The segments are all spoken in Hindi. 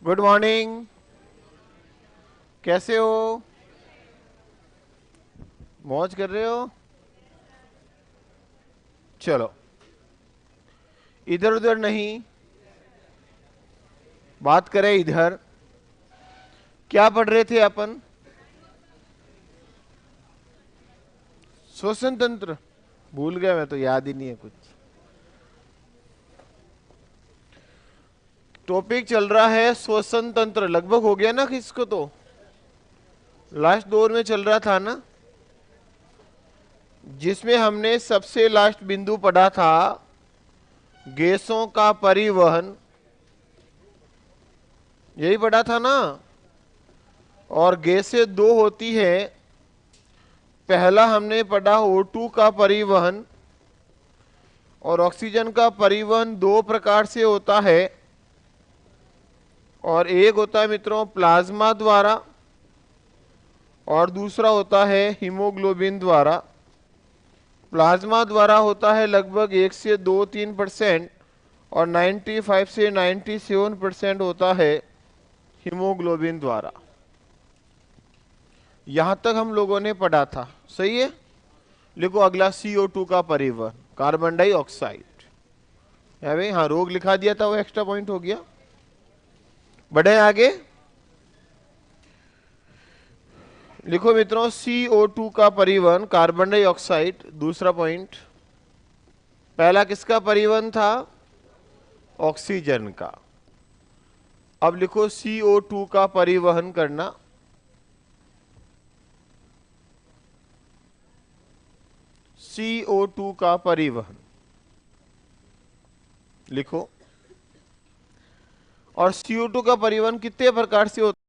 Good morning. कैसे हो? मौज कर रहे हो? चलो, इधर उधर नहीं, बात करें इधर। क्या पढ़ रहे थे अपन? श्वसन तंत्र। भूल गया मैं तो, याद ही नहीं है कुछ। टॉपिक चल रहा है श्वसन तंत्र। लगभग हो गया ना किसको तो? लास्ट दौर में चल रहा था ना, जिसमें हमने सबसे लास्ट बिंदु पढ़ा था गैसों का परिवहन। यही पढ़ा था ना। और गैसें दो होती है। पहला हमने पढ़ा O2 का परिवहन। और ऑक्सीजन का परिवहन दो प्रकार से होता है। और एक होता है मित्रों प्लाज्मा द्वारा, और दूसरा होता है हीमोग्लोबिन द्वारा। प्लाज्मा द्वारा होता है लगभग 1 से 2-3%, और 95 से 97% होता है हीमोग्लोबिन द्वारा। यहां तक हम लोगों ने पढ़ा था, सही है। लिखो अगला CO2 का परिवहन, कार्बन डाइऑक्साइड है भाई। हाँ, रोग लिखा दिया था, वो एक्स्ट्रा पॉइंट हो गया। बढ़े आगे। लिखो मित्रों CO2 का परिवहन, कार्बन डाइऑक्साइड। दूसरा पॉइंट, पहला किसका परिवहन था? ऑक्सीजन का। अब लिखो CO2 का परिवहन करना। CO2 का परिवहन लिखो। और CO2 का परिवहन कितने प्रकार से होता है?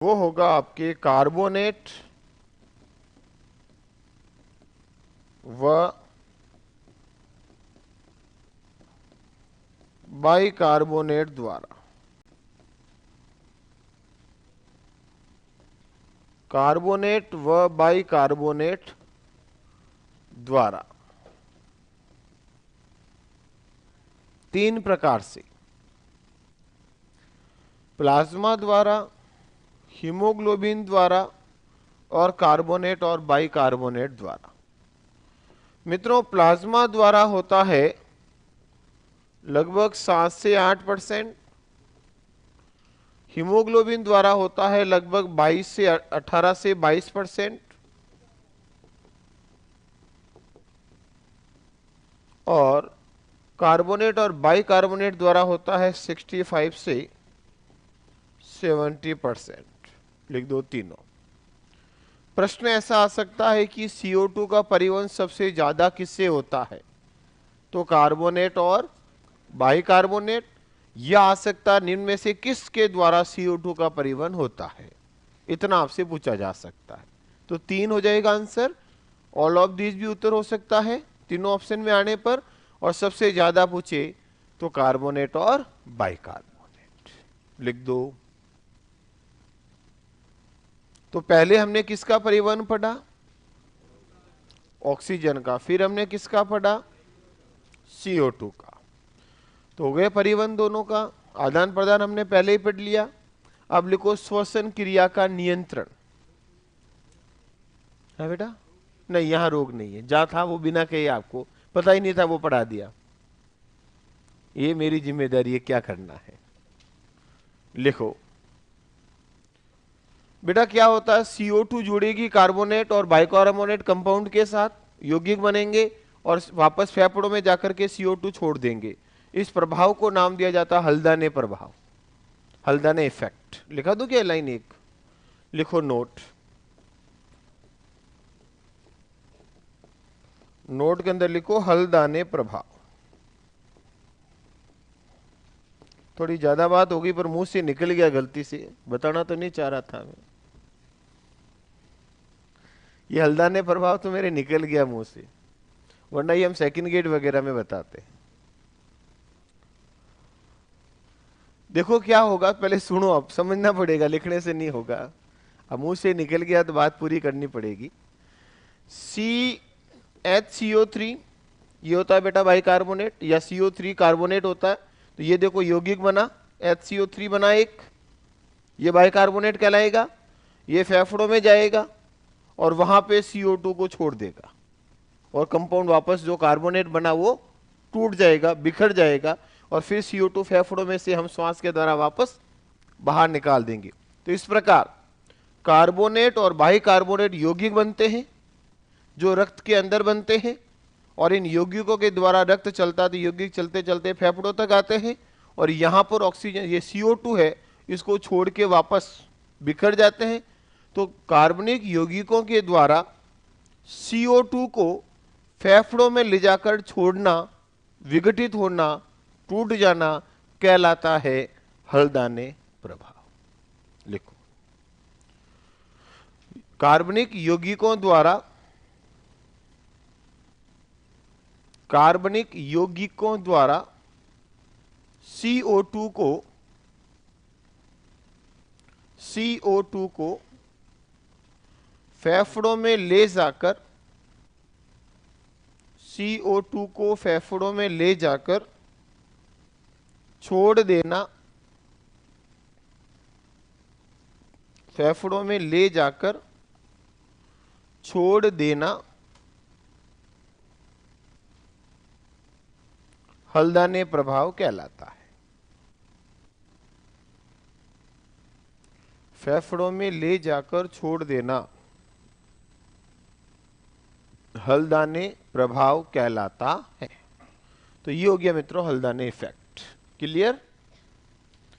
वो होगा आपके कार्बोनेट व बाइकार्बोनेट द्वारा। कार्बोनेट व बाइकार्बोनेट द्वारा, तीन प्रकार से। प्लाज्मा द्वारा, हीमोग्लोबिन द्वारा, और कार्बोनेट और बाइकार्बोनेट द्वारा। मित्रों प्लाज्मा द्वारा होता है लगभग 7 से 8%। हीमोग्लोबिन द्वारा होता है लगभग 18 से 22%। और कार्बोनेट और बाइकार्बोनेट द्वारा होता है 65 से 70%। लिख दो तीनों। प्रश्न ऐसा आ सकता है कि CO2 का परिवहन सबसे ज्यादा किससे होता है? तो कार्बोनेट और बाइकार्बोनेट। यह आ सकता है निम्न में से किसके द्वारा CO2 का परिवहन होता है? इतना आपसे पूछा जा सकता है। तो तीन हो जाएगा आंसर। ऑल ऑफ दीज भी उत्तर हो सकता है तीनों ऑप्शन में आने पर। और सबसे ज्यादा पूछे तो कार्बोनेट और बाइकार्बोनेट। लिख दो। तो पहले हमने किसका परिवहन पढ़ा? ऑक्सीजन का। फिर हमने किसका पढ़ा? CO2 का। तो हो गए परिवहन दोनों का। आदान प्रदान हमने पहले ही पढ़ लिया। अब लिखो श्वसन क्रिया का नियंत्रण है बेटा। नहीं, यहां रोग नहीं है। जहां था वो बिना कहे, आपको पता ही नहीं था वो पढ़ा दिया। ये मेरी जिम्मेदारी है, क्या करना है। लिखो बेटा, क्या होता है? CO2 जुड़ेगी कार्बोनेट और बाइकार्बोनेट कंपाउंड के साथ, यौगिक बनेंगे और वापस फेफड़ों में जाकर के CO2 छोड़ देंगे। इस प्रभाव को नाम दिया जाता है हल्दाने प्रभाव, हल्दाने इफेक्ट। लिखा दो क्या लाइन एक? लिखो नोट। नोट के अंदर लिखो हल्दाने प्रभाव। थोड़ी ज्यादा बात होगी पर मुंह से निकल गया गलती से, बताना तो नहीं चाह रहा था मैं। ये हल्दाने प्रभाव तो मेरे निकल गया मुंह से, वरना ये हम सेकंड गेट वगैरह में बताते। देखो क्या होगा, पहले सुनो, अब समझना पड़ेगा, लिखने से नहीं होगा। अब मुंह से निकल गया तो बात पूरी करनी पड़ेगी। CHCO3 ये होता है बेटा बाइकार्बोनेट, या CO3 कार्बोनेट होता है। तो ये देखो यौगिक बना, HCO3 बना एक, ये बाइकार्बोनेट कहलाएगा। ये फेफड़ों में जाएगा और वहां पे CO2 को छोड़ देगा, और कंपाउंड वापस जो कार्बोनेट बना वो टूट जाएगा, बिखर जाएगा, और फिर CO2 फेफड़ों में से हम श्वास के द्वारा वापस बाहर निकाल देंगे। तो इस प्रकार कार्बोनेट और बाइकार्बोनेट यौगिक बनते हैं जो रक्त के अंदर बनते हैं, और इन यौगिकों के द्वारा रक्त चलता, तो यौगिक चलते चलते फेफड़ों तक आते हैं, और यहाँ पर ऑक्सीजन, ये CO2 है, इसको छोड़ के वापस बिखर जाते हैं। तो कार्बनिक यौगिकों के द्वारा CO2 को फेफड़ों में ले जाकर छोड़ना, विघटित होना, टूट जाना कहलाता है हल्दाने प्रभाव। लिखो, कार्बनिक यौगिकों द्वारा CO2 को फेफड़ों में ले जाकर, CO2 को फेफड़ों में ले जाकर छोड़ देना, फेफड़ों में ले जाकर छोड़ देना हल्दाने प्रभाव कहलाता है। फेफड़ों में ले जाकर छोड़ देना हल्दाने प्रभाव कहलाता है। तो ये हो गया मित्रों हल्दाने इफेक्ट। क्लियर?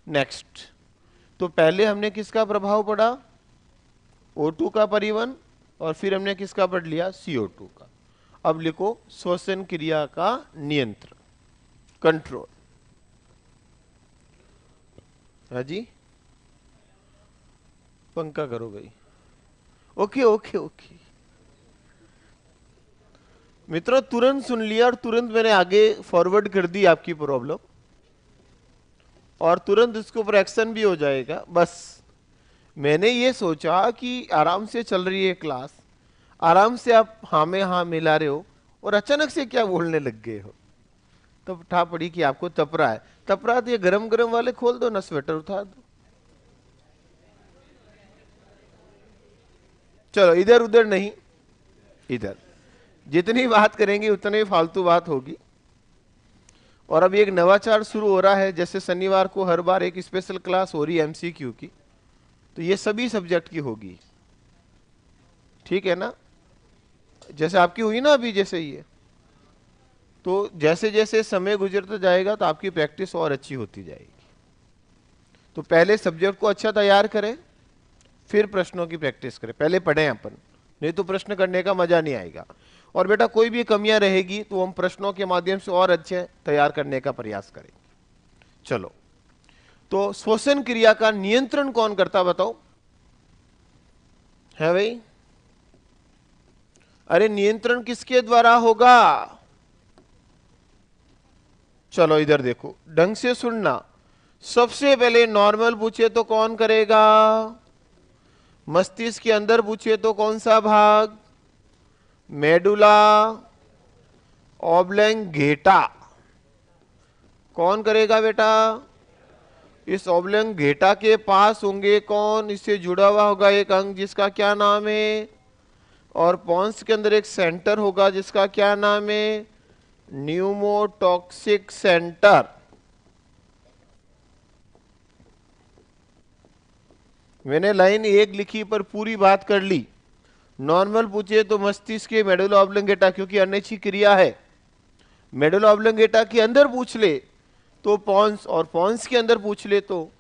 नेक्स्ट, तो पहले हमने किसका प्रभाव पढ़ा? O2 का परिवहन, और फिर हमने किसका पढ़ लिया? CO2 का। अब लिखो श्वसन क्रिया का नियंत्रण, कंट्रोल। हाँ जी, पंखा करो भाई। ओके ओके ओके मित्रों, तुरंत सुन लिया और तुरंत मैंने आगे फॉरवर्ड कर दी आपकी प्रॉब्लम, और तुरंत इसके ऊपर एक्शन भी हो जाएगा। बस मैंने ये सोचा कि आराम से चल रही है क्लास, आराम से आप हाँ में हाँ मिला रहे हो, और अचानक से क्या बोलने लग गए हो। तब ठा पड़ी कि आपको तपरा है। तपरा तो ये गरम गरम वाले खोल दो ना, स्वेटर उतार दो। चलो इधर उधर नहीं, इधर जितनी बात करेंगे उतनी फालतू बात होगी। और अभी एक नवाचार शुरू हो रहा है, जैसे शनिवार को हर बार एक स्पेशल क्लास हो रही है MCQ की, तो ये सभी सब्जेक्ट की होगी। ठीक है ना? जैसे आपकी हुई ना अभी, जैसे ये, तो जैसे जैसे समय गुजरता जाएगा तो आपकी प्रैक्टिस और अच्छी होती जाएगी। तो पहले सब्जेक्ट को अच्छा तैयार करें, फिर प्रश्नों की प्रैक्टिस करें। पहले पढ़ें अपन, नहीं तो प्रश्न करने का मजा नहीं आएगा। और बेटा कोई भी कमियां रहेगी तो हम प्रश्नों के माध्यम से और अच्छे तैयार करने का प्रयास करेंगे। चलो, तो श्वसन क्रिया का नियंत्रण कौन करता बताओ? है भाई? अरे नियंत्रण किसके द्वारा होगा? चलो इधर देखो, ढंग से सुनना। सबसे पहले नॉर्मल पूछे तो कौन करेगा? मस्तिष्क के अंदर पूछे तो कौन सा भाग? Medulla oblongata. कौन करेगा बेटा? इस ऑब्लंगेटा के पास होंगे कौन? इससे जुड़ा हुआ होगा एक अंग जिसका क्या नाम है? और पॉन्स के अंदर एक सेंटर होगा जिसका क्या नाम है? Pneumotaxic centre. मैंने लाइन एक लिखी पर पूरी बात कर ली। नॉर्मल पूछे तो मस्तिष्क के मेडुला ऑब्लंगेटा, क्योंकि अनैच्छिक क्रिया है। मेडुला ऑब्लंगेटा के अंदर पूछ ले तो पॉन्स, और पॉन्स के अंदर पूछ ले तो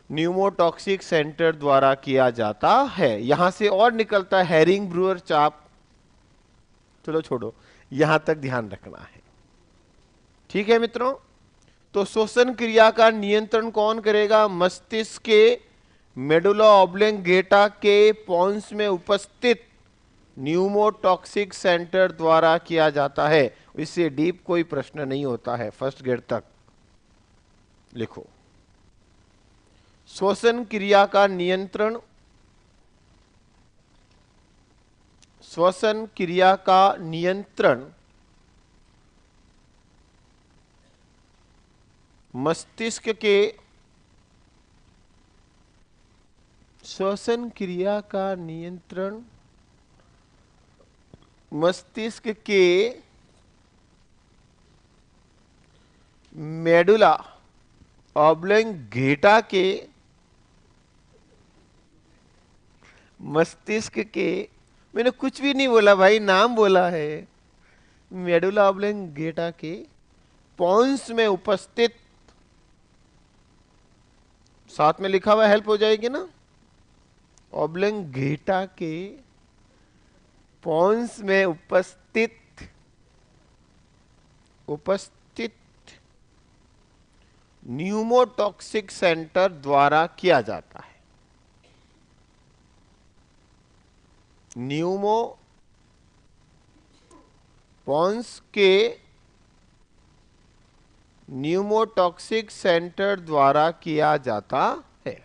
न्यूमोटॉक्सिक सेंटर द्वारा किया जाता है। यहां से और निकलता है हेरिंग ब्रूअर चाप, चलो छोड़ो, यहां तक ध्यान रखना है। ठीक है मित्रों, तो श्वसन क्रिया का नियंत्रण कौन करेगा? मस्तिष्क के मेडुला ऑब्लोंगेटा के पोन्स में उपस्थित न्यूमोटॉक्सिक सेंटर द्वारा किया जाता है। इससे डीप कोई प्रश्न नहीं होता है, फर्स्ट ग्रेड तक लिखो। श्वसन क्रिया का नियंत्रण, श्वसन क्रिया का नियंत्रण मस्तिष्क के, श्वसन क्रिया का नियंत्रण मस्तिष्क के मेडुला ऑब्लोंगेटा के, मस्तिष्क के, मैंने कुछ भी नहीं बोला भाई, नाम बोला है। मेडुला ऑब्लोंगेटा के पोन्स में उपस्थित, साथ में लिखा हुआ हेल्प हो जाएगी ना, ऑब्लोंगेटा के पोन्स में उपस्थित न्यूमोटॉक्सिक सेंटर द्वारा किया जाता है। पोन्स के न्यूमोटॉक्सिक सेंटर द्वारा किया जाता है।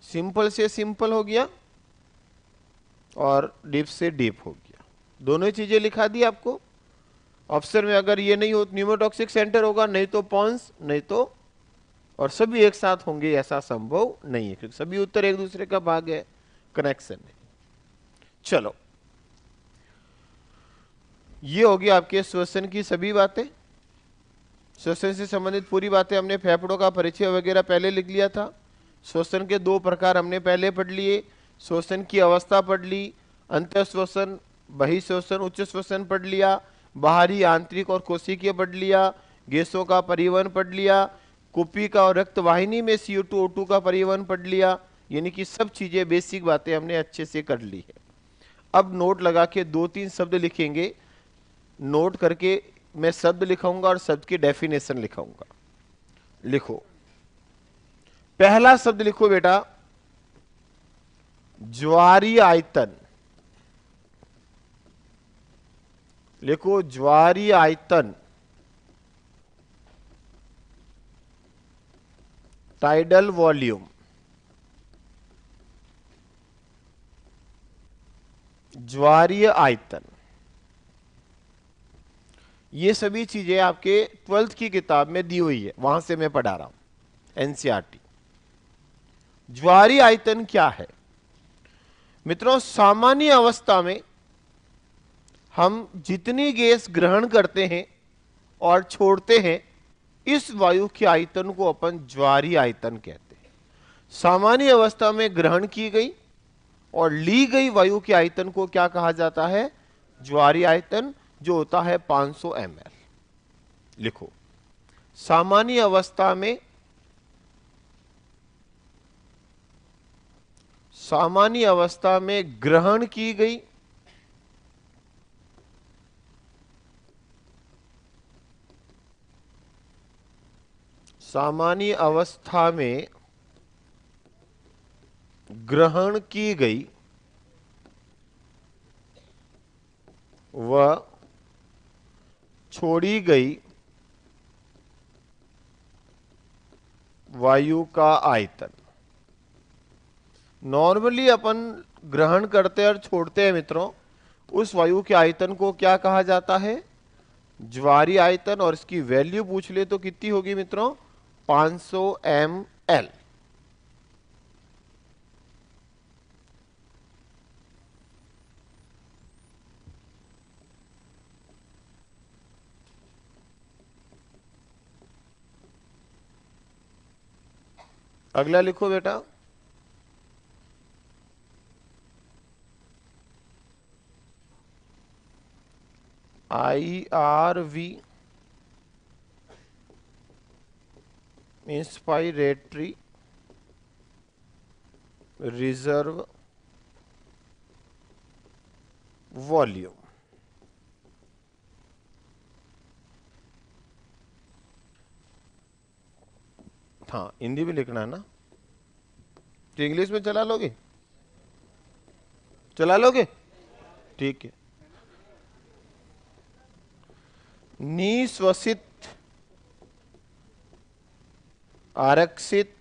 सिंपल से सिंपल हो गया और डीप से डीप हो गया, दोनों चीजें लिखा दी आपको। ऑप्शन में अगर ये नहीं हो न्यूमोटॉक्सिक सेंटर होगा, नहीं तो पोन्स, नहीं तो, और सभी एक साथ होंगे ऐसा संभव नहीं है, क्योंकि सभी उत्तर एक दूसरे का भाग है, कनेक्शन है। चलो, ये होगी आपके श्वसन की सभी बातें। श्वसन से संबंधित पूरी बातें हमने, फेफड़ों का परिचय वगैरह पहले लिख लिया था। श्वसन के दो प्रकार हमने पहले पढ़ लिए, श्वसन की अवस्था पढ़ ली, अंतः श्वसन, बहिश्वसन, उच्च श्वसन पढ़ लिया, बाहरी, आंतरिक और कोशिकीय पढ़ लिया, गैसों का परिवहन पढ़ लिया, कुपिका और रक्त वाहिनी में CO2 O2 का परिवहन पढ़ लिया। यानी कि सब चीजें, बेसिक बातें हमने अच्छे से कर ली है। अब नोट लगा के 2-3 शब्द लिखेंगे, नोट करके मैं शब्द लिखाऊंगा और शब्द की डेफिनेशन लिखाऊंगा। लिखो, पहला शब्द लिखो बेटा, ज्वारीय आयतन। लिखो, ज्वारीय आयतन, टाइडल वॉल्यूम। ज्वारीय आयतन, ये सभी चीजें आपके 12th की किताब में दी हुई है, वहां से मैं पढ़ा रहा हूं, NCERT। ज्वारीय आयतन क्या है मित्रों? सामान्य अवस्था में हम जितनी गैस ग्रहण करते हैं और छोड़ते हैं, इस वायु के आयतन को अपन ज्वारीय आयतन कहते हैं। सामान्य अवस्था में ग्रहण की गई और ली गई वायु के आयतन को क्या कहा जाता है? ज्वारीय आयतन, जो होता है 500 ml। लिखो, सामान्य अवस्था में, सामान्य अवस्था में ग्रहण की गई सामान्य अवस्था में ग्रहण की गई व छोड़ी गई वायु का आयतन। नॉर्मली अपन ग्रहण करते और छोड़ते हैं मित्रों, उस वायु के आयतन को क्या कहा जाता है? ज्वारीय आयतन। और इसकी वैल्यू पूछ ले तो कितनी होगी मित्रों? 500 ml। अगला लिखो बेटा, IRV, इंस्पायरेटरी रिजर्व वॉल्यूम। हाँ, हिंदी में लिखना है ना, तो इंग्लिश में चला लोगे? चला लोगे? ठीक है। निश्वसित आरक्षित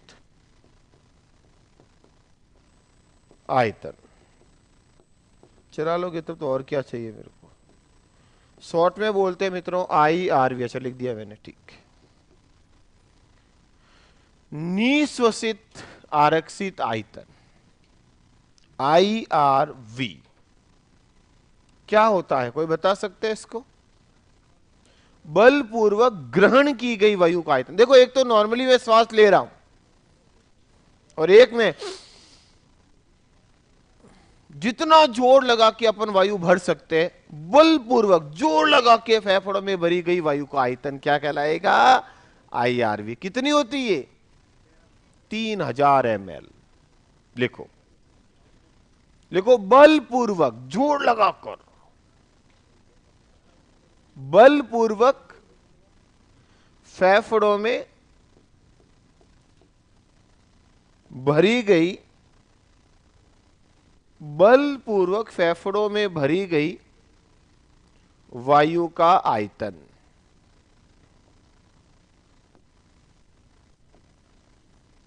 आयतन। चला लोगे तब तो और क्या चाहिए मेरे को। शॉर्ट में बोलते हैं मित्रों IRV। अच्छा लिख दिया मैंने, ठीक। निश्वसित आरक्षित आयतन IRV क्या होता है, कोई बता सकते हैं इसको? बलपूर्वक ग्रहण की गई वायु का आयतन। देखो, एक तो नॉर्मली मैं श्वास ले रहा हूं और एक में जितना जोर लगा के अपन वायु भर सकते हैं, बलपूर्वक जोर लगा के फेफड़ों में भरी गई वायु का आयतन क्या कहलाएगा? IRV। कितनी होती है? 3000 ml। लिखो, लिखो, बलपूर्वक जोर लगाकर, बलपूर्वक फेफड़ों में भरी गई, बलपूर्वक फेफड़ों में भरी गई वायु का आयतन।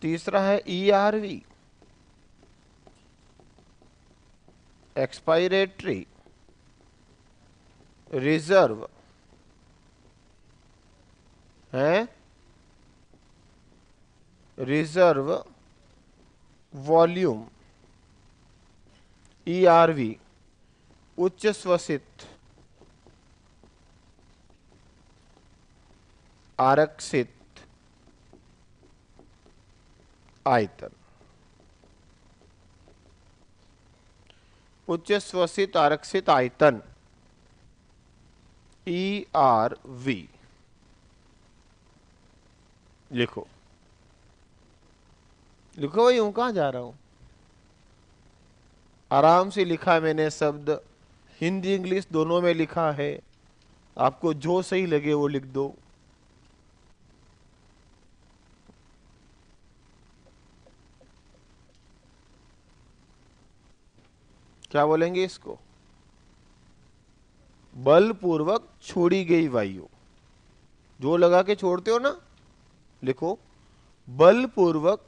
तीसरा है ERV, एक्सपायरेटरी रिजर्व है, रिजर्व वॉल्यूम। ERV उच्च श्वसित आरक्षित आयतन। उच्च श्वसित आरक्षित आयतन ERV। लिखो, लिखो भाई, हूं कहां जा रहा हूं? आराम से लिखा है मैंने शब्द, हिंदी इंग्लिश दोनों में लिखा है, आपको जो सही लगे वो लिख दो। क्या बोलेंगे इसको? बलपूर्वक छोड़ी गई वायु। जो लगा के छोड़ते हो ना, लिखो, बलपूर्वक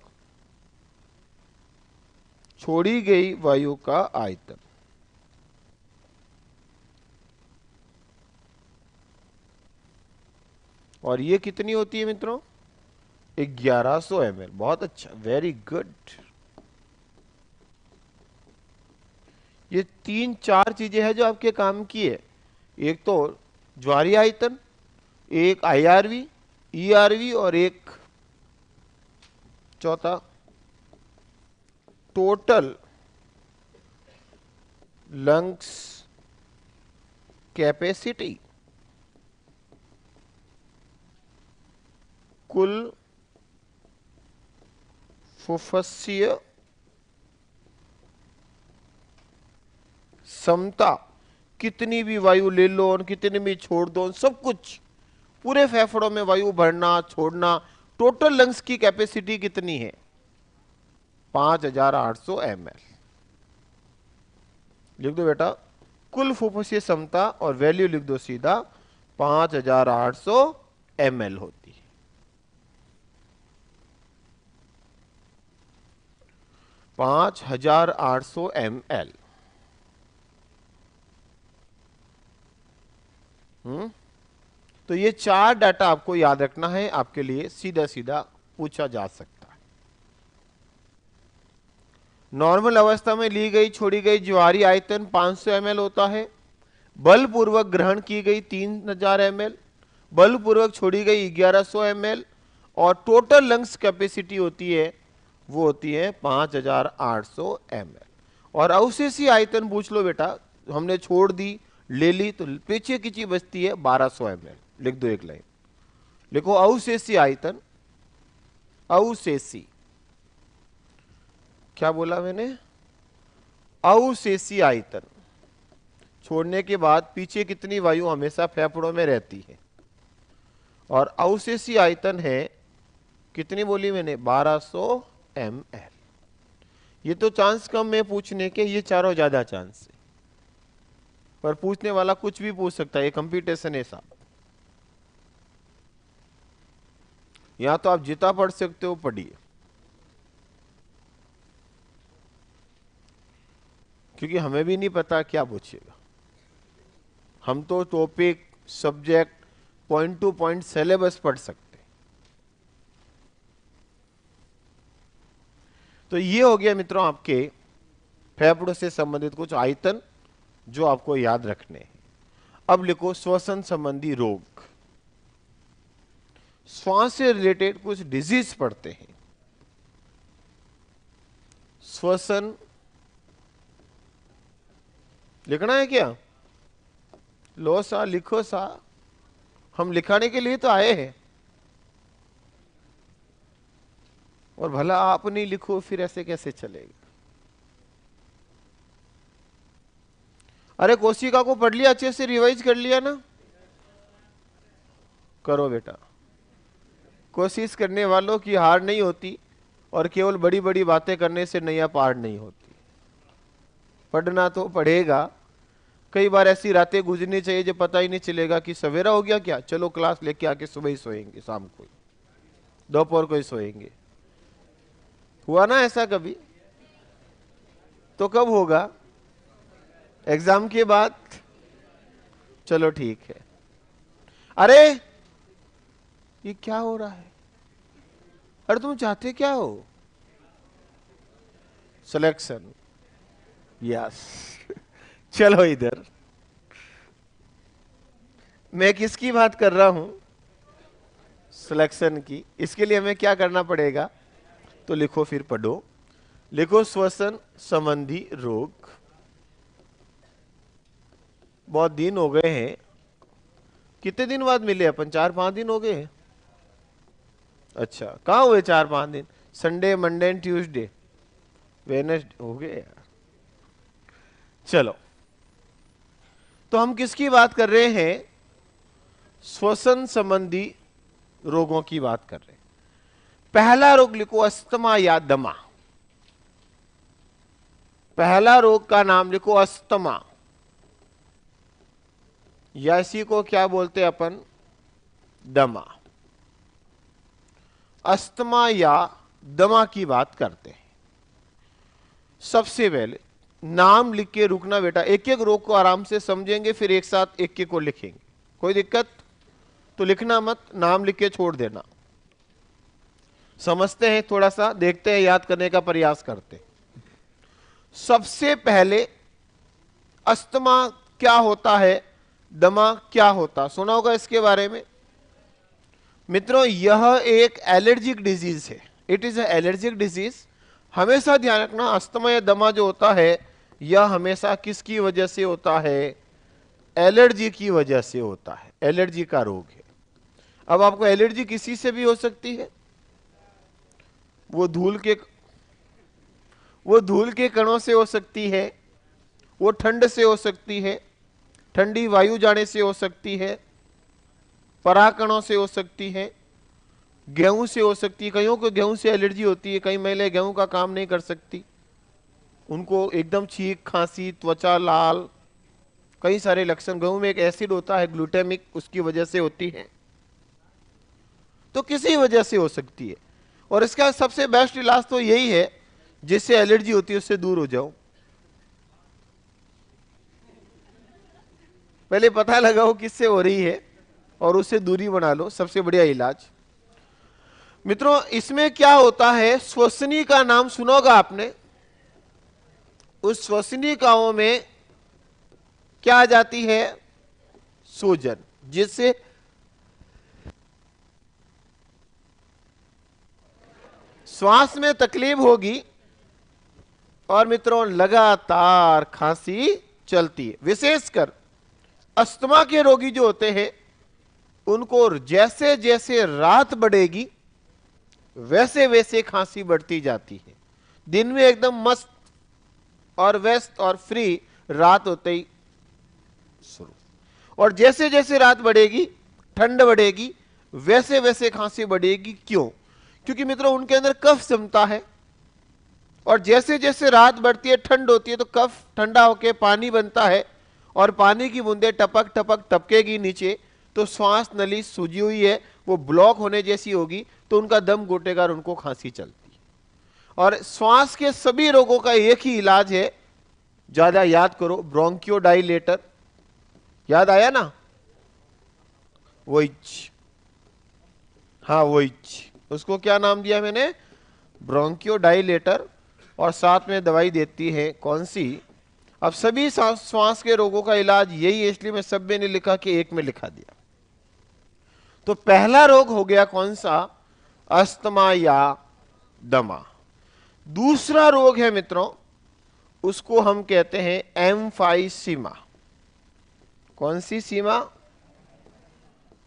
छोड़ी गई वायु का आयतन। और ये कितनी होती है मित्रों? 1100 ml। बहुत अच्छा, वेरी गुड। ये 3-4 चीजें हैं जो आपके काम की है। एक तो ज्वारीय आयतन, एक IRV, ERV और एक चौथा टोटल लंग्स कैपेसिटी, कुल फुफ्फुसीय क्षमता। कितनी भी वायु ले लो और कितनी भी छोड़ दो, सब कुछ, पूरे फेफड़ों में वायु भरना छोड़ना, टोटल लंग्स की कैपेसिटी कितनी है? 5800 ml। लिख दो बेटा, कुल फुफ्फुसीय क्षमता और वैल्यू लिख दो सीधा, 5800 ml होती है। 5800 ml। तो ये 4 डाटा आपको याद रखना है, आपके लिए सीधा सीधा पूछा जा सकता है। नॉर्मल अवस्था में ली गई छोड़ी गई ज्वारीय आयतन 500 ml होता है। बलपूर्वक ग्रहण की गई 3000 ml, बलपूर्वक छोड़ी गई 1100 ml, और टोटल लंग्स कैपेसिटी होती है, वो होती है 5800 ml। और अवशेषी आयतन पूछ लो बेटा, हमने छोड़ दी, ले ली, तो पीछे की चीज बचती है 1200 ml। लिख दो एक लाइन, लिखो, अवशेषी आयतन, अवशेषी, क्या बोला मैंने? अवशेषी आयतन छोड़ने के बाद पीछे कितनी वायु हमेशा फेफड़ों में रहती है, और अवशेषी आयतन है कितनी बोली मैंने, 1200 ml। ये तो चांस कम है पूछने के, ये चारों ज्यादा चांस है, पर पूछने वाला कुछ भी पूछ सकता है, ये कंपटीशन है साहब। या तो आप जितना पढ़ सकते हो पढ़िए, क्योंकि हमें भी नहीं पता क्या पूछेगा। हम तो topic, subject, point two point syllabus पढ़ सकते। तो ये हो गया मित्रों आपके फेफड़ों से संबंधित कुछ आयतन जो आपको याद रखने हैं। अब लिखो श्वसन संबंधी रोग। श्वास से रिलेटेड कुछ डिजीज पढ़ते हैं। श्वसन लिखना है क्या? लो सा, लिखो सा, हम लिखाने के लिए तो आए हैं। और भला आप नहीं लिखो फिर ऐसे कैसे चलेगा? अरे कोशिका को पढ़ लिया, अच्छे से रिवाइज कर लिया ना? करो बेटा, कोशिश करने वालों की हार नहीं होती, और केवल बड़ी बड़ी बातें करने से नैया पार नहीं होती। पढ़ना तो पढ़ेगा। कई बार ऐसी रातें गुजरनी चाहिए जो पता ही नहीं चलेगा कि सवेरा हो गया क्या, चलो क्लास लेके आके सुबह ही सोएंगे, शाम को, दोपहर को ही सोएंगे। हुआ ना ऐसा कभी? तो कब होगा? एग्जाम के बाद। चलो ठीक है। अरे ये क्या हो रहा है? अरे तुम चाहते क्या हो? सिलेक्शन। यस। चलो इधर, मैं किसकी बात कर रहा हूं? सिलेक्शन की। इसके लिए हमें क्या करना पड़ेगा? तो लिखो, फिर पढ़ो। लिखो श्वसन संबंधी रोग। बहुत दिन हो गए हैं। कितने दिन बाद मिले अपन? 4-5 दिन हो गए हैं। अच्छा, कहाँ हुए 4-5 दिन? संडे, मंडे, ट्यूसडे, वेडनेसडे हो गए यार। चलो, तो हम किसकी बात कर रहे हैं? श्वसन संबंधी रोगों की बात कर रहे हैं। पहला रोग लिखो, अस्थमा या दमा। पहला रोग का नाम लिखो अस्थमा, या इसी को क्या बोलते हैं अपन? दमा। अस्थमा या दमा की बात करते हैं। सबसे पहले नाम लिख के रुकना बेटा, एक एक रोग को आराम से समझेंगे, फिर एक साथ एक एक को लिखेंगे। कोई दिक्कत तो लिखना मत, नाम लिख के छोड़ देना। समझते हैं, थोड़ा सा देखते हैं, याद करने का प्रयास करते हैं। सबसे पहले अस्थमा क्या होता है, दमा क्या होता, सुना होगा इसके बारे में। मित्रों, यह एक एलर्जिक डिजीज है। It is allergic disease. हमेशा ध्यान रखना, अस्थमा या दमा जो होता है, यह हमेशा किसकी वजह से होता है? एलर्जी की वजह से होता है। एलर्जी का रोग है। अब आपको एलर्जी किसी से भी हो सकती है। वो धूल के कणों से हो सकती है, वो ठंड से हो सकती है, ठंडी वायु जाने से हो सकती है, पराकणों से हो सकती है, गेहूं से हो सकती है। कईयों को गेहूं से एलर्जी होती है। कई महिलाएं गेहूं का काम नहीं कर सकती, उनको एकदम छींक, खांसी, त्वचा लाल, कई सारे लक्षण। गेहूं में एक एसिड होता है ग्लूटामिक, उसकी वजह से होती है। तो किसी वजह से हो सकती है, और इसका सबसे बेस्ट इलाज तो यही है, जिससे एलर्जी होती है उससे दूर हो जाओ। पहले पता लगाओ किससे हो रही है और उससे दूरी बना लो, सबसे बढ़िया इलाज। मित्रों, इसमें क्या होता है? श्वसनी का नाम सुनोगा आपने। उस श्वसनिकाओं में क्या आ जाती है? सूजन, जिससे श्वास में तकलीफ होगी, और मित्रों लगातार खांसी चलती है। विशेषकर अस्थमा के रोगी जो होते हैं, उनको जैसे जैसे रात बढ़ेगी वैसे वैसे खांसी बढ़ती जाती है। दिन में एकदम मस्त और व्यस्त और फ्री, रात होते ही शुरू। और जैसे जैसे रात बढ़ेगी, ठंड बढ़ेगी, वैसे वैसे खांसी बढ़ेगी। क्यों? क्योंकि मित्रों उनके अंदर कफ जमता है, और जैसे जैसे रात बढ़ती है, ठंड होती है, तो कफ ठंडा होकर पानी बनता है, और पानी की बूंदें टपक टपक टपकेगी नीचे, तो श्वास नली सूजी हुई है, वो ब्लॉक होने जैसी होगी, तो उनका दम घुटेगा और उनको खांसी चलती है। और श्वास के सभी रोगों का एक ही इलाज है, ज्यादा याद करो, ब्रोंकियोडाइलेटर। याद आया ना? वही, हाँ वही, उसको क्या नाम दिया मैंने? ब्रोंकियोडाइलेटर। और साथ में दवाई देती है कौन सी? अब सभी श्वास के रोगों का इलाज यही है, इसलिए मैं सब में नहीं लिखा कि एक में लिखा दिया। तो पहला रोग हो गया कौन सा? अस्थमा या दमा। दूसरा रोग है मित्रों, उसको हम कहते हैं एम्फाइसीमा। कौन सी सीमा?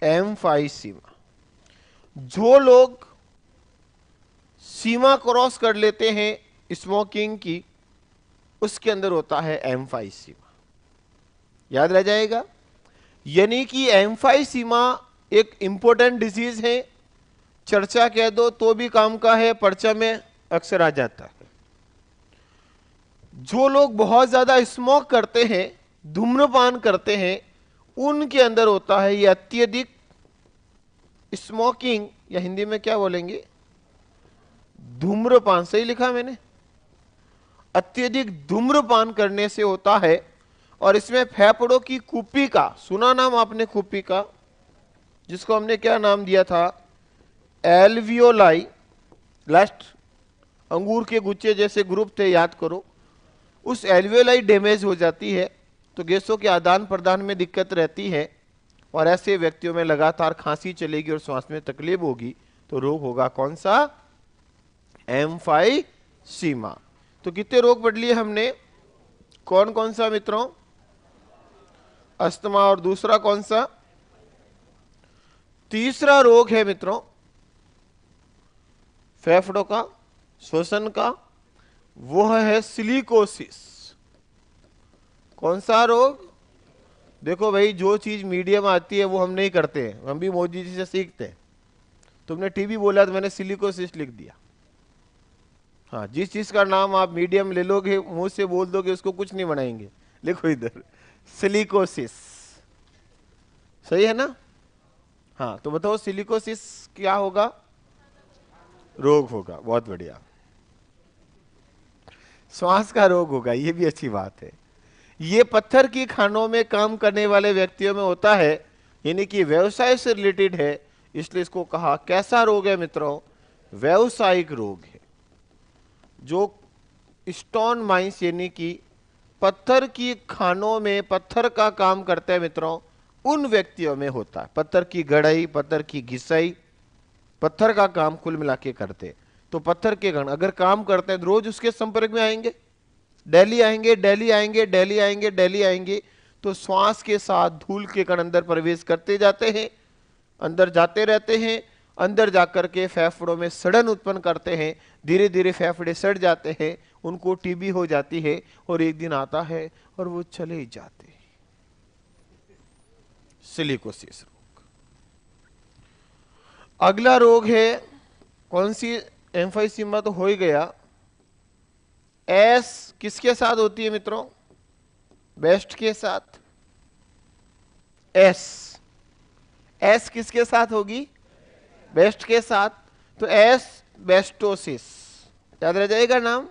एम्फाइसीमा। जो लोग सीमा क्रॉस कर लेते हैं स्मोकिंग की, उसके अंदर होता है एम्फाइसीमा। याद रह जाएगा। यानी कि एम्फाइसीमा एक इंपॉर्टेंट डिजीज है, चर्चा कह दो तो भी काम का है, पर्चा में अक्सर आ जाता है। जो लोग बहुत ज्यादा स्मोक करते हैं, धूम्रपान करते हैं, उनके अंदर होता है ये अत्यधिक स्मोकिंग, या हिंदी में क्या बोलेंगे? धूम्रपान। सही लिखा मैंने? अत्यधिक धूम्रपान करने से होता है। और इसमें फेफड़ों की कुप्पी का, सुना नाम आपने कुप्पी का, जिसको हमने क्या नाम दिया था? एल्वियोलाई। लास्ट अंगूर के गुच्छे जैसे ग्रुप थे, याद करो। उस एल्वियोलाई डैमेज हो जाती है, तो गैसों के आदान प्रदान में दिक्कत रहती है, और ऐसे व्यक्तियों में लगातार खांसी चलेगी और श्वास में तकलीफ होगी, तो रोग होगा कौन सा? एम्फाइसीमा। तो कितने रोग पढ़ लिए हमने? कौन कौन सा मित्रों? अस्थमा, और दूसरा कौन सा? तीसरा रोग है मित्रों फेफड़ों का, श्वसन का, वो है सिलिकोसिस। कौन सा रोग? देखो भाई, जो चीज मीडियम आती है वो हम नहीं करते हैं, हम भी मोदी जी से सीखते हैं। तुमने टीबी बोला तो मैंने सिलिकोसिस लिख दिया। हाँ, जिस चीज का नाम आप मीडियम ले लोगे, मुंह से बोल दोगे, उसको कुछ नहीं बनाएंगे। लिखो इधर, सिलिकोसिस। सही है ना? हाँ, तो बताओ सिलिकोसिस क्या होगा? रोग होगा। बहुत बढ़िया, श्वास का रोग होगा, ये भी अच्छी बात है। ये पत्थर की खानों में काम करने वाले व्यक्तियों में होता है, यानी कि व्यवसाय से रिलेटेड है, इसलिए इसको कहा कैसा रोग है मित्रों? व्यवसायिक रोग है। जो स्टोन माइंस यानी कि पत्थर की खानों में पत्थर का काम करते हैं मित्रों, उन व्यक्तियों में होता है। पत्थर की गढ़ाई, पत्थर की घिसाई, पत्थर का काम कुल मिला के करते। तो पत्थर के गण अगर काम करते हैं, रोज उसके संपर्क में आएंगे, डेली आएंगे, डेली आएंगे, डेली आएंगे, डेली आएंगे, तो श्वास के साथ धूल के कण अंदर प्रवेश करते जाते हैं, अंदर जाते रहते हैं, अंदर जाकर के फेफड़ों में सड़न उत्पन्न करते हैं, धीरे धीरे फेफड़े सड़ जाते हैं, उनको टीबी हो जाती है, और एक दिन आता है और वो चले जाते हैं। सिलिकोसिस रोग। अगला रोग है कौन सी? एम्फाइसीमा तो हो ही गया। एस किसके साथ होती है मित्रों? बेस्ट के साथ। एस, एस किसके साथ होगी? बेस्ट के साथ। तो एस बेस्टोसिस, याद रह जाएगा नाम,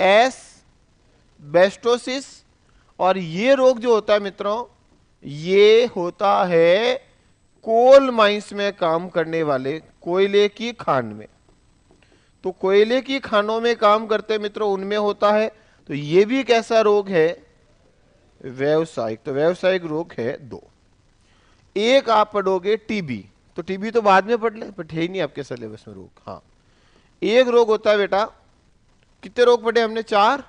एस बेस्टोसिस। और ये रोग जो होता है मित्रों, ये होता है कोल माइंस में काम करने वाले, कोयले की खान में। तो कोयले की खानों में काम करते मित्रों, उनमें होता है। तो ये भी कैसा रोग है? व्यवसायिक। तो व्यवसायिक रोग है दो। एक आप पढ़ोगे टीबी, तो टीबी तो बाद में पढ़ ले, पर है ही नहीं आपके सिलेबस में रोग। हाँ, एक रोग होता है बेटा, कितने रोग पढ़े हमने? 4।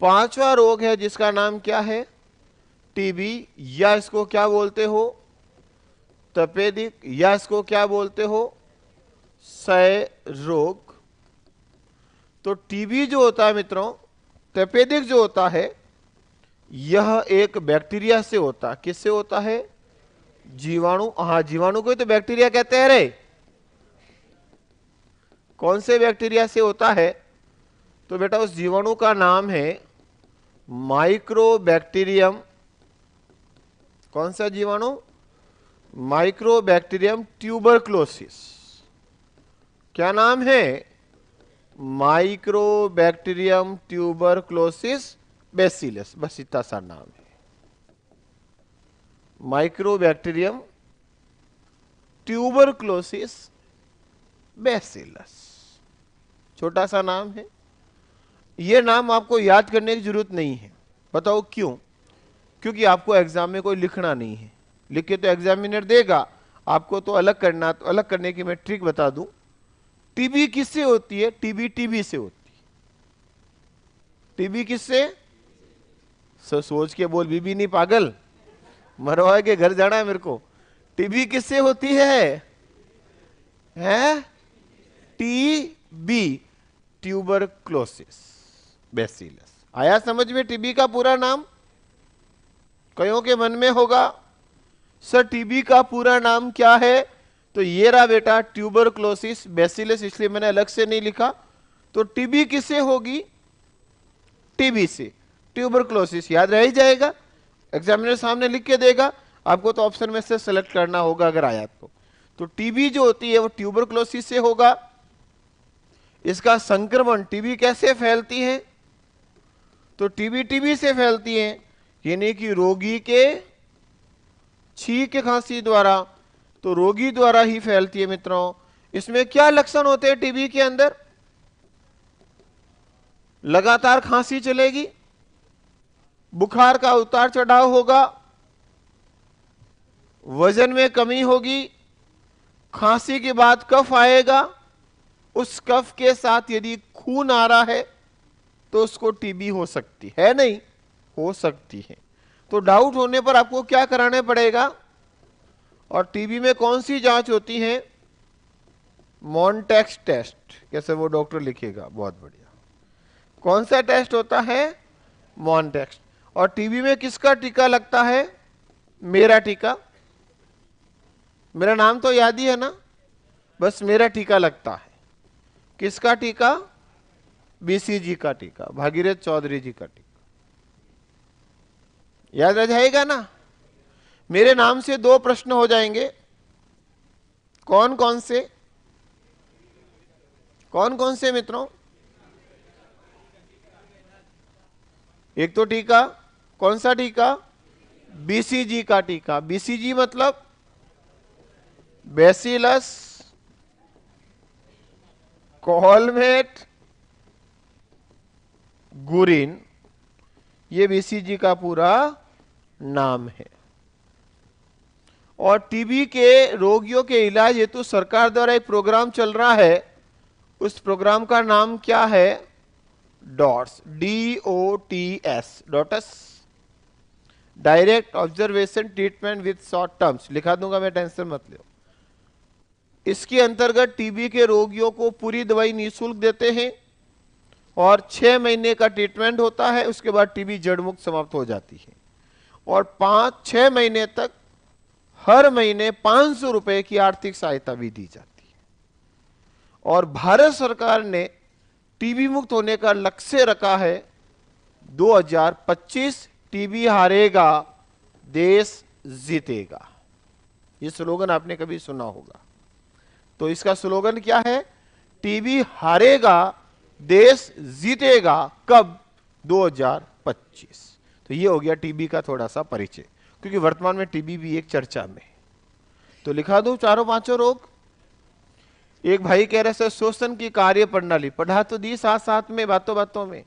पांचवा रोग है जिसका नाम क्या है? टीबी, या इसको क्या बोलते हो? तपेदिक, या इसको क्या बोलते हो? क्षय रोग। तो टीबी जो होता है मित्रों, तपेदिक जो होता है, यह एक बैक्टीरिया से होता, किससे होता है? जीवाणु। हाँ, जीवाणु को ही तो बैक्टीरिया कहते हैं रे। कौन से बैक्टीरिया से होता है? तो बेटा उस जीवाणु का नाम है माइक्रोबैक्टीरियम। कौन सा जीवाणु? Mycobacterium tuberculosis. क्या नाम है? Mycobacterium tuberculosis bacillus. बस इतना सा नाम है, माइक्रोबैक्टीरियम ट्यूबरक्लोसिस बेसिलस। छोटा सा नाम है। यह नाम आपको याद करने की जरूरत नहीं है। बताओ क्यों? क्योंकि आपको एग्जाम में कोई लिखना नहीं है। लिख के तो एग्जामिनर देगा आपको, तो अलग करना, तो अलग करने की मैं ट्रिक बता दूं। टीबी किससे होती है? टीबी टीबी से होती है। टीबी किससे? सोच के बोल, बीबी नहीं पागल, मरवा के घर जाना है मेरे को। टीबी किससे होती है? TB tuberculosis bacillus. आया समझ में टीबी का पूरा नाम? कईयों के मन में होगा सर टीबी का पूरा नाम क्या है? तो ये रहा बेटा, ट्यूबरक्लोसिस बेसिलस, इसलिए मैंने अलग से नहीं लिखा। तो टीबी किससे होगी? टीबी से। ट्यूबरक्लोसिस याद रह ही जाएगा, एग्जामिनर सामने लिख के देगा, आपको तो ऑप्शन में से सेलेक्ट करना होगा अगर आया तो टीबी जो होती है वो ट्यूबरक्लोसिस से होगा। इसका संक्रमण, टीबी कैसे फैलती है? तो टीबी टीबी से फैलती है, यानी कि रोगी के छींक खांसी द्वारा, तो रोगी द्वारा ही फैलती है मित्रों। इसमें क्या लक्षण होते हैं टीबी के अंदर? लगातार खांसी चलेगी, बुखार का उतार चढ़ाव होगा, वजन में कमी होगी, खांसी के बाद कफ आएगा, उस कफ के साथ यदि खून आ रहा है तो उसको टीबी हो सकती है। नहीं हो सकती है। तो डाउट होने पर आपको क्या कराना पड़ेगा? और टीबी में कौन सी जांच होती है? Mantoux test. कैसे वो डॉक्टर लिखेगा, बहुत बढ़िया। कौन सा टेस्ट होता है? मॉन्टेक्स। और टीबी में किसका टीका लगता है? मेरा टीका। मेरा नाम तो याद ही है ना, बस मेरा टीका लगता है। किसका टीका? बीसीजी का टीका, भागीरथ चौधरी जी का टीका। याद रह जाएगा ना? मेरे नाम से 2 प्रश्न हो जाएंगे। कौन कौन से? कौन कौन से मित्रों? एक तो टीका, कौन सा टीका? बीसीजी का टीका। बीसीजी मतलब बेसिलस कोलमेट गुरिन, ये बीसीजी का पूरा नाम है। और टीबी के रोगियों के इलाज हेतु सरकार द्वारा एक प्रोग्राम चल रहा है। उस प्रोग्राम का नाम क्या है? Dots, DOTS, dots, direct observation treatment with short terms. लिखा दूंगा मैं, टेंशन मत लो। इसके अंतर्गत टीबी के रोगियों को पूरी दवाई निःशुल्क देते हैं और 6 महीने का ट्रीटमेंट होता है। उसके बाद टीबी जड़ मुक्त समाप्त हो जाती है। और 5-6 महीने तक हर महीने 500 रुपए की आर्थिक सहायता भी दी जाती है। और भारत सरकार ने टीबी मुक्त होने का लक्ष्य रखा है 2025। टीबी हारेगा, देश जीतेगा। ये स्लोगन आपने कभी सुना होगा। तो इसका स्लोगन क्या है? टीबी हारेगा, देश जीतेगा। कब? 2025। तो ये हो गया टीबी का थोड़ा सा परिचय, क्योंकि वर्तमान में टीबी भी एक चर्चा में। तो लिखा दूं चारों पांचों रोग। एक भाई कह रहे सर श्वसन की कार्य प्रणाली, पढ़ा तो दी साथ साथ में, बातों बातों में।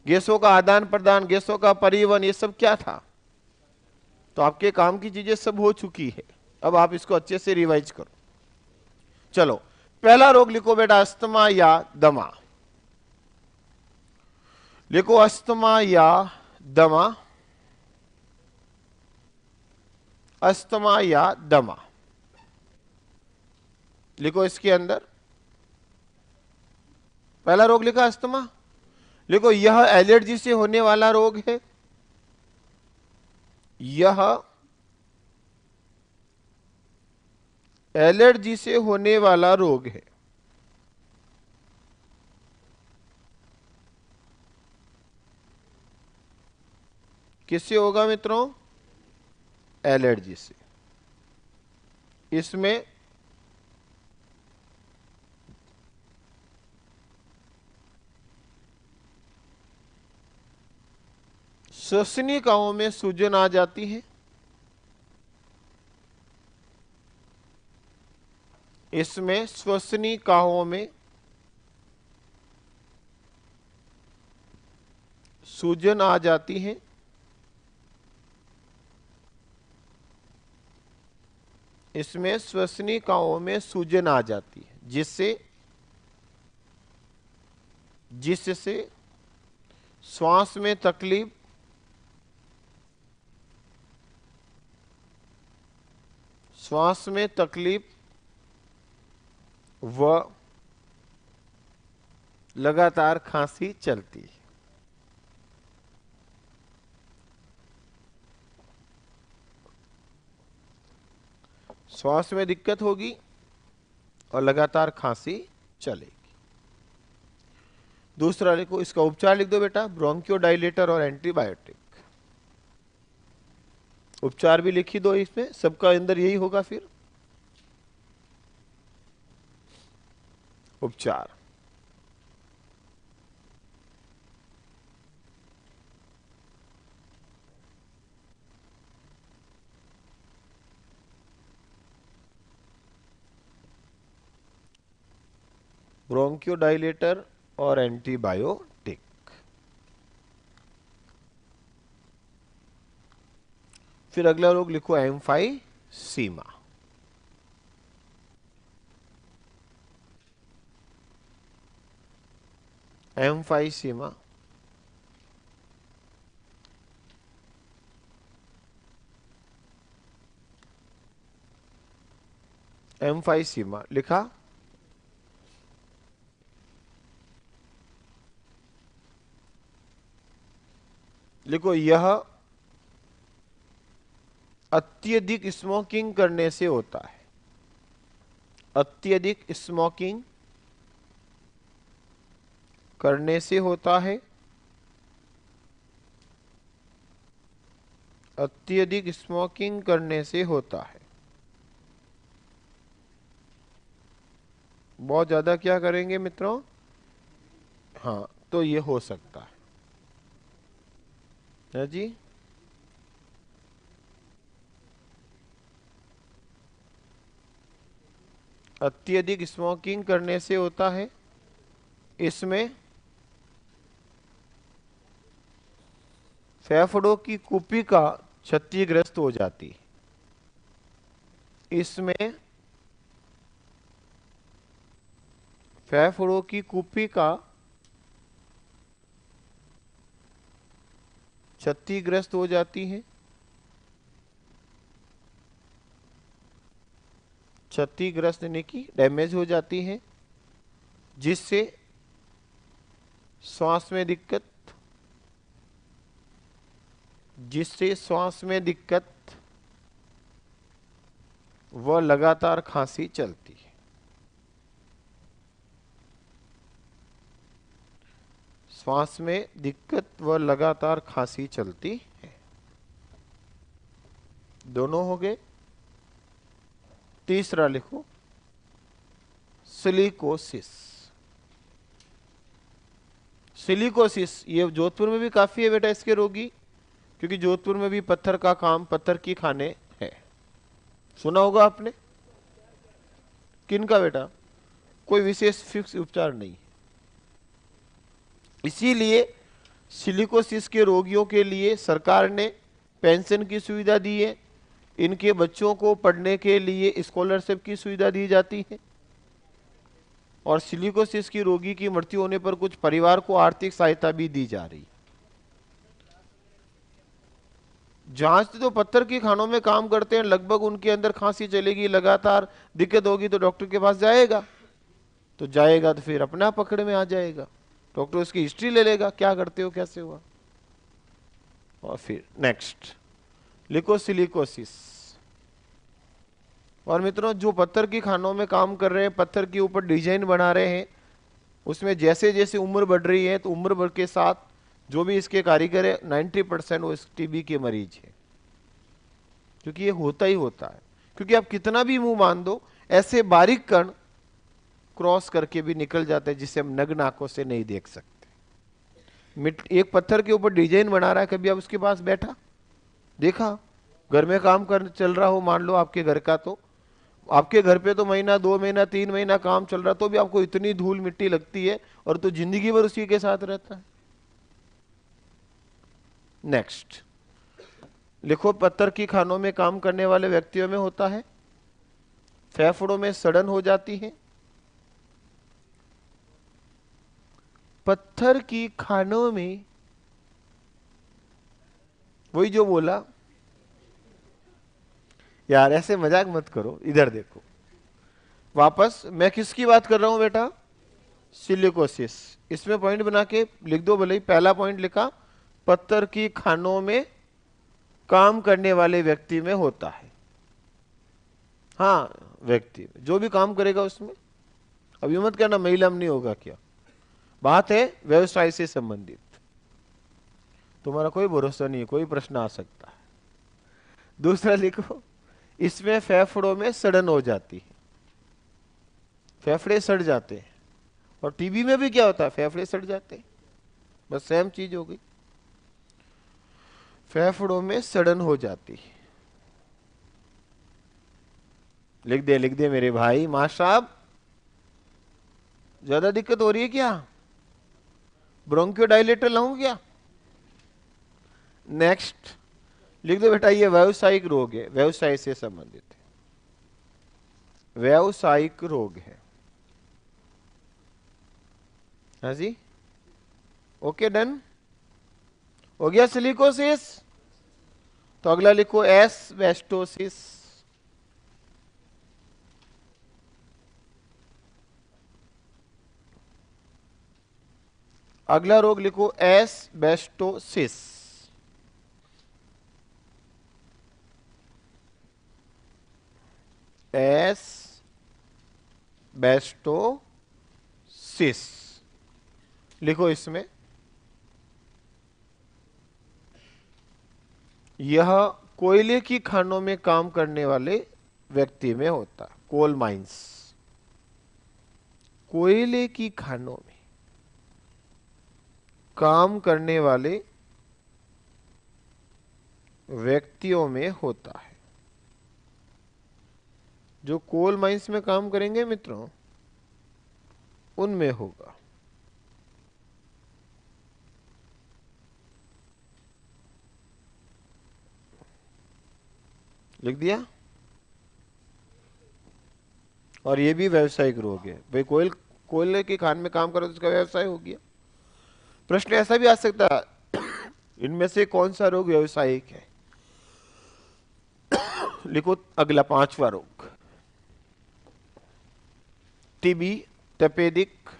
गैसों का आदान प्रदान, गैसों का परिवहन, ये सब क्या था? तो आपके काम की चीजें सब हो चुकी है। अब आप इसको अच्छे से रिवाइज करो। चलो पहला रोग लिखो बेटा, अस्थमा या दमा। लिखो अस्थमा या दमा, अस्थमा या दमा। लिखो इसके अंदर पहला रोग लिखा अस्थमा। लिखो यह एलर्जी से होने वाला रोग है। यह एलर्जी से होने वाला रोग है। किससे होगा मित्रों? एलर्जी से। इसमें श्वसनिकाओं में सूजन आ जाती है। इसमें श्वसनिकाओं में सूजन आ जाती है। इसमें श्वसनिकाओं में सूजन आ जाती है, जिससे श्वास में तकलीफ, व लगातार खांसी चलती है। श्वास में दिक्कत होगी और लगातार खांसी चलेगी। दूसरा लिखो, इसका उपचार लिख दो बेटा, ब्रोंकियोडाइलेटर और एंटीबायोटिक। उपचार भी लिखी दो, इसमें सबका अंदर यही होगा। फिर उपचार, ब्रोंकियोडाइलेटर और एंटीबायोटिक। फिर अगला रोग लिखो एम्फाइसीमा। एम्फाइसीमा एम्फाइसीमा लिखा। लिखो, यह अत्यधिक स्मोकिंग करने से होता है। अत्यधिक स्मोकिंग करने से होता है। अत्यधिक स्मोकिंग करने से होता है। बहुत ज्यादा क्या करेंगे मित्रों? हाँ, तो ये हो सकता है जी। अत्यधिक स्मोकिंग करने से होता है। इसमें फेफड़ों की कुपिका क्षतिग्रस्त हो जाती है। इसमें फेफड़ों की कुपिका क्षतिग्रस्त हो जाती है। क्षतिग्रस्त यानी कि डैमेज हो जाती है, जिससे श्वास में दिक्कत, व लगातार खांसी चलती है। श्वास में दिक्कत व लगातार खांसी चलती है। दोनों हो गए। तीसरा लिखो, सिलिकोसिस। सिलिकोसिस ये जोधपुर में भी काफी है बेटा इसके रोगी, क्योंकि जोधपुर में भी पत्थर का काम, पत्थर की खाने है। सुना होगा आपने। किनका बेटा? कोई विशेष फिक्स उपचार नहीं। इसीलिए सिलिकोसिस के रोगियों के लिए सरकार ने पेंशन की सुविधा दी है। इनके बच्चों को पढ़ने के लिए स्कॉलरशिप की सुविधा दी जाती है। और सिलिकोसिस की रोगी की मृत्यु होने पर कुछ परिवार को आर्थिक सहायता भी दी जा रही है। जांच तो पत्थर की खानों में काम करते हैं, लगभग उनके अंदर खांसी चलेगी, लगातार दिक्कत होगी तो डॉक्टर के पास जाएगा। तो फिर अपना पकड़ में आ जाएगा। डॉक्टर उसकी हिस्ट्री ले लेगा, क्या करते हो, कैसे हुआ। और फिर नेक्स्ट लिखो सिलिकोसिस। और मित्रों, जो पत्थर की खानों में काम कर रहे हैं, पत्थर के ऊपर डिजाइन बना रहे हैं, उसमें जैसे जैसे उम्र बढ़ रही है तो उम्र बढ़ के साथ जो भी इसके कारीगर है 90% वो इस टीबी के मरीज है। क्योंकि ये होता ही होता है। क्योंकि आप कितना भी मुंह बांध दो, ऐसे बारीक कण क्रॉस करके भी निकल जाते हैं जिसे हम नग्न आंखों से नहीं देख सकते। एक पत्थर के ऊपर डिजाइन बना रहा है, कभी आप उसके पास बैठा देखा? घर में काम कर चल रहा हो मान लो आपके घर का, तो आपके घर पे तो महीना 2 महीना 3 महीना काम चल रहा, तो भी आपको इतनी धूल मिट्टी लगती है, और तो जिंदगी भर उसी के साथ रहता है। नेक्स्ट लिखो, पत्थर की खानों में काम करने वाले व्यक्तियों में होता है फेफड़ों में सड़न हो जाती है। पत्थर की खानों में, वही जो बोला यार, ऐसे मजाक मत करो, इधर देखो वापस। मैं किसकी बात कर रहा हूं बेटा? सिलिकोसिस। इसमें पॉइंट बना के लिख दो भले ही। पहला पॉइंट लिखा, पत्थर की खानों में काम करने वाले व्यक्ति में होता है। हाँ, व्यक्ति जो भी काम करेगा उसमें। अभी मत कहना महिला में नहीं होगा, क्या बात है? व्यवसाय से संबंधित। तुम्हारा कोई भरोसा नहीं है, कोई प्रश्न आ सकता है। दूसरा लिखो, इसमें फेफड़ों में सड़न हो जाती है। फेफड़े सड़ जाते हैं। और टीबी में भी क्या होता है? फेफड़े सड़ जाते हैं। बस सेम चीज हो गई, फेफड़ों में सड़न हो जाती है। लिख दे मेरे भाई। मास्टर साहब, ज्यादा दिक्कत हो रही है क्या? ब्रोंकियोडायलेटर लाऊं क्या? नेक्स्ट लिख दो बेटा, ये व्यावसायिक रोग है, व्यवसाय से संबंधित है, व्यावसायिक रोग है। हाँ जी, ओके डन हो गया। सिलिकोसिस। तो अगला लिखो एस्बेस्टोसिस। अगला रोग लिखो एस्बेस्टोसिस। एस्बेस्टोसिस लिखो। इसमें यह कोयले की खानों में काम करने वाले व्यक्ति में होता है। कोल माइंस, कोयले की खानों में काम करने वाले व्यक्तियों में होता है। जो कोल माइंस में काम करेंगे मित्रों, उनमें होगा। लिख दिया। और ये भी व्यवसायिक रोग है भाई। कोयले की खान में काम करो तो उसका व्यवसाय हो गया। प्रश्न ऐसा भी आ सकता है, इनमें से कौन सा रोग व्यवसायिक है? लिखो अगला पांचवा रोग, टीबी, तपेदिक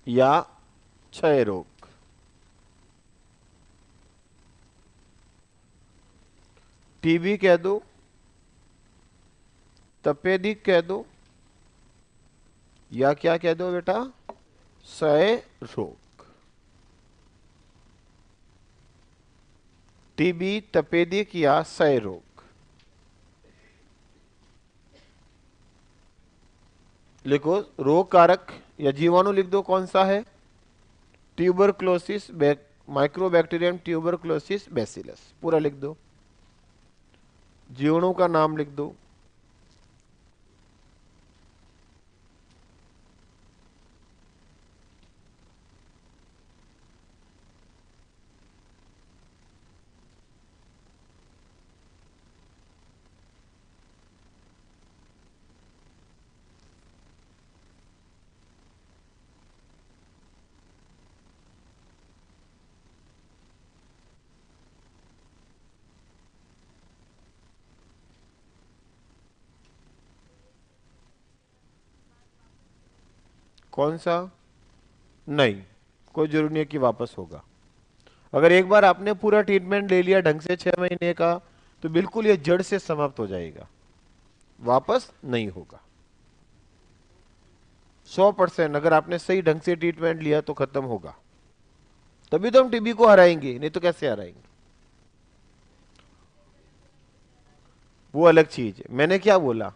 या क्षय रोग। टीबी कह दो, तपेदिक कह दो, या क्या कह दो बेटा? क्षय रोग। टीबी, तपेदिक या क्षय रोग। लिखो रोग कारक या जीवाणु लिख दो, कौन सा है? ट्यूबरक्लोसिस, माइक्रोबैक्टीरियम ट्यूबरक्लोसिस बैसिलस, पूरा लिख दो। जीवाणु का नाम लिख दो। कौन सा? नहीं, कोई जरूरी नहीं है कि वापस होगा। अगर एक बार आपने पूरा ट्रीटमेंट ले लिया ढंग से 6 महीने का, तो बिल्कुल ये जड़ से समाप्त हो जाएगा, वापस नहीं होगा। 100% अगर आपने सही ढंग से ट्रीटमेंट लिया तो खत्म होगा। तभी तो हम टीबी को हराएंगे, नहीं तो कैसे हराएंगे? वो अलग चीज है। मैंने क्या बोला,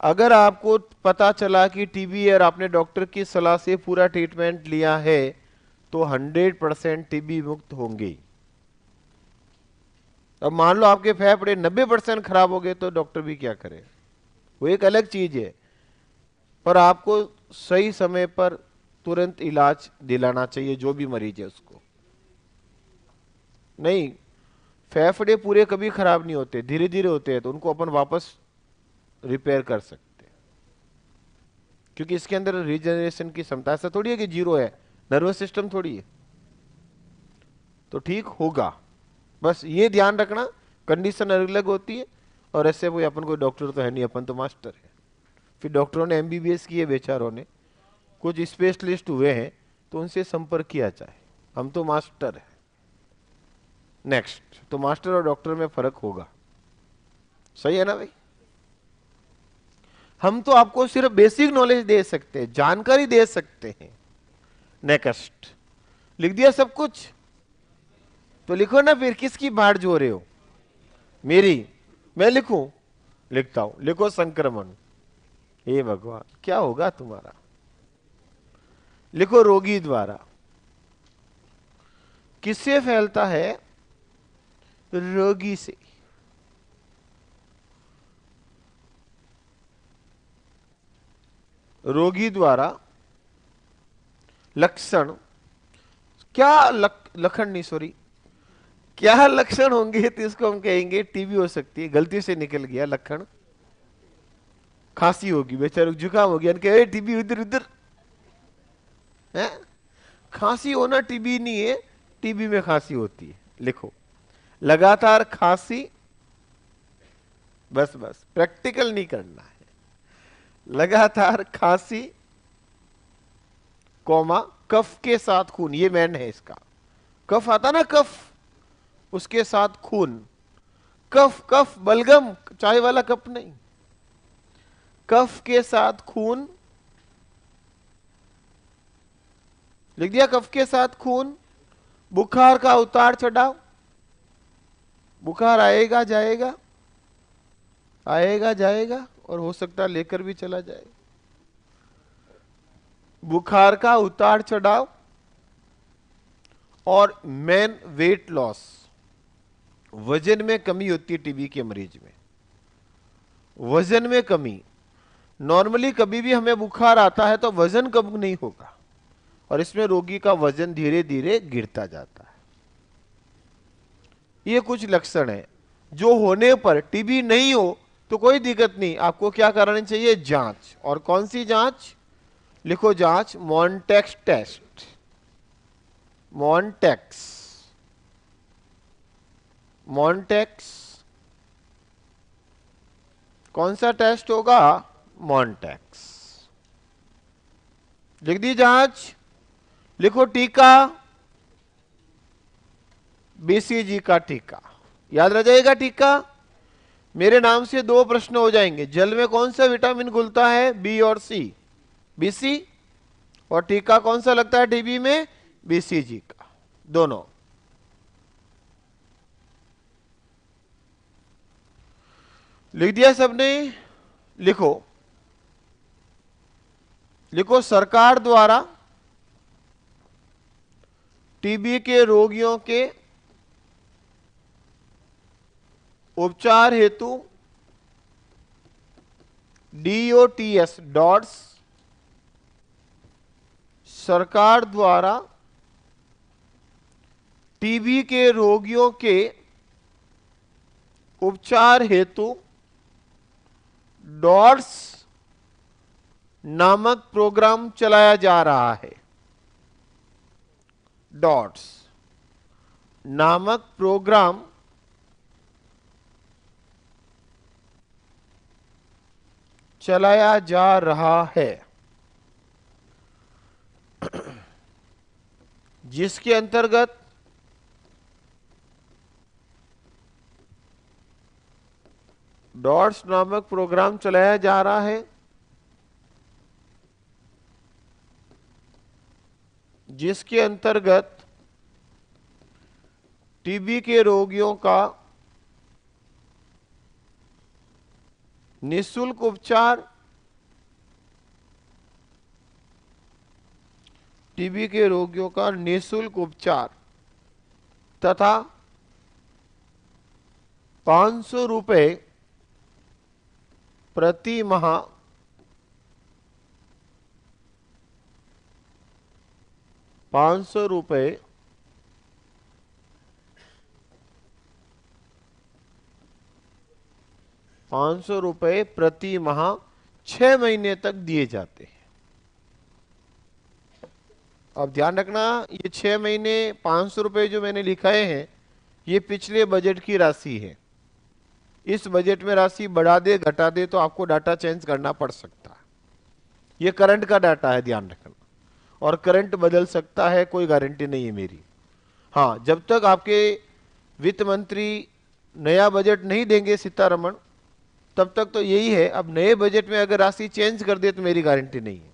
अगर आपको पता चला कि टीबी है और आपने डॉक्टर की सलाह से पूरा ट्रीटमेंट लिया है, तो 100% टीबी मुक्त होंगे। अब मान लो आपके फेफड़े 90% खराब हो गए, तो डॉक्टर भी क्या करे, वो एक अलग चीज है। पर आपको सही समय पर तुरंत इलाज दिलाना चाहिए, जो भी मरीज है उसको। नहीं, फेफड़े पूरे कभी खराब नहीं होते, धीरे धीरे होते हैं, तो उनको अपन वापस रिपेयर कर सकते हैं, क्योंकि इसके अंदर रीजनरेशन की क्षमता, ऐसा थोड़ी है कि जीरो है, नर्वस सिस्टम थोड़ी है, तो ठीक होगा। बस ये ध्यान रखना, कंडीशन अलग अलग होती है। और ऐसे कोई अपन कोई डॉक्टर तो है नहीं, अपन तो मास्टर है। फिर डॉक्टरों ने एमबीबीएस किए बेचारों ने, कुछ स्पेशलिस्ट हुए हैं, तो उनसे संपर्क किया जाए। हम तो मास्टर है। नेक्स्ट, तो मास्टर और डॉक्टर में फर्क होगा, सही है ना भाई? हम तो आपको सिर्फ बेसिक नॉलेज दे सकते हैं, जानकारी दे सकते हैं। नेक्स्ट, लिख दिया सब कुछ? तो लिखो ना फिर, किसकी बाट जो रहे हो? मेरी? मैं लिखूं? लिखता हूं, लिखो संक्रमण। हे भगवान, क्या होगा तुम्हारा? लिखो रोगी द्वारा। किससे फैलता है? रोगी से। रोगी द्वारा। लक्षण क्या? लक्षण नहीं, सॉरी, क्या लक्षण होंगे, तो इसको हम कहेंगे टीबी हो सकती है। गलती से निकल गया लक्षण। खांसी होगी, बेचारे जुकाम हो गया, कहे टीबी उधर उधर है। खांसी होना टीबी नहीं है, टीबी में खांसी होती है। लिखो, लगातार खांसी। बस बस, प्रैक्टिकल नहीं करना है। लगातार खांसी, कॉमा, कफ के साथ खून, ये मैन है इसका। कफ आता ना, कफ, उसके साथ खून। कफ, कफ बलगम, चाय वाला कप नहीं, कफ के साथ खून। लिख दिया, कफ के साथ खून। बुखार का उतार चढ़ाव, बुखार आएगा जाएगा, आएगा जाएगा, और हो सकता है लेकर भी चला जाए। बुखार का उतार चढ़ाव। और मेन, वेट लॉस, वजन में कमी होती है टीबी के मरीज में। वजन में कमी। नॉर्मली कभी भी हमें बुखार आता है तो वजन कम नहीं होगा, और इसमें रोगी का वजन धीरे धीरे गिरता जाता है। ये कुछ लक्षण है जो होने पर, टीबी नहीं हो तो कोई दिक्कत नहीं। आपको क्या करानी चाहिए? जांच। और कौन सी जांच? लिखो जांच, मॉन्टेक्स टेस्ट। Mantoux, Mantoux. कौन सा टेस्ट होगा? मॉन्टेक्स। लिख दी जांच। लिखो टीका, बीसीजी का टीका। याद रह जाएगा टीका। मेरे नाम से 2 प्रश्न हो जाएंगे। जल में कौन सा विटामिन घुलता है? बी और सी, बीसी। और टीका कौन सा लगता है टीबी में? बीसीजी का, दोनों। लिख दिया सबने? लिखो, लिखो, सरकार द्वारा टीबी के रोगियों के उपचार हेतु DOTS डॉट्स, सरकार द्वारा टीबी के रोगियों के उपचार हेतु डॉट्स नामक प्रोग्राम चलाया जा रहा है। डॉट्स नामक प्रोग्राम चलाया जा रहा है, जिसके अंतर्गत डॉट्स नामक प्रोग्राम चलाया जा रहा है जिसके अंतर्गत टीबी के रोगियों का निःशुल्क उपचार, टीबी के रोगियों का निःशुल्क उपचार तथा 500 रुपए प्रति माह 500 रुपए प्रति माह 6 महीने तक दिए जाते हैं। अब ध्यान रखना, ये 6 महीने 500 रुपए जो मैंने लिखाए हैं ये पिछले बजट की राशि है। इस बजट में राशि बढ़ा दे घटा दे तो आपको डाटा चेंज करना पड़ सकता है। ये करंट का डाटा है, ध्यान रखना, और करंट बदल सकता है, कोई गारंटी नहीं है मेरी। हाँ, जब तक आपके वित्त मंत्री नया बजट नहीं देंगे सीतारमण, तब तक तो यही है। अब नए बजट में अगर राशि चेंज कर दे तो मेरी गारंटी नहीं है।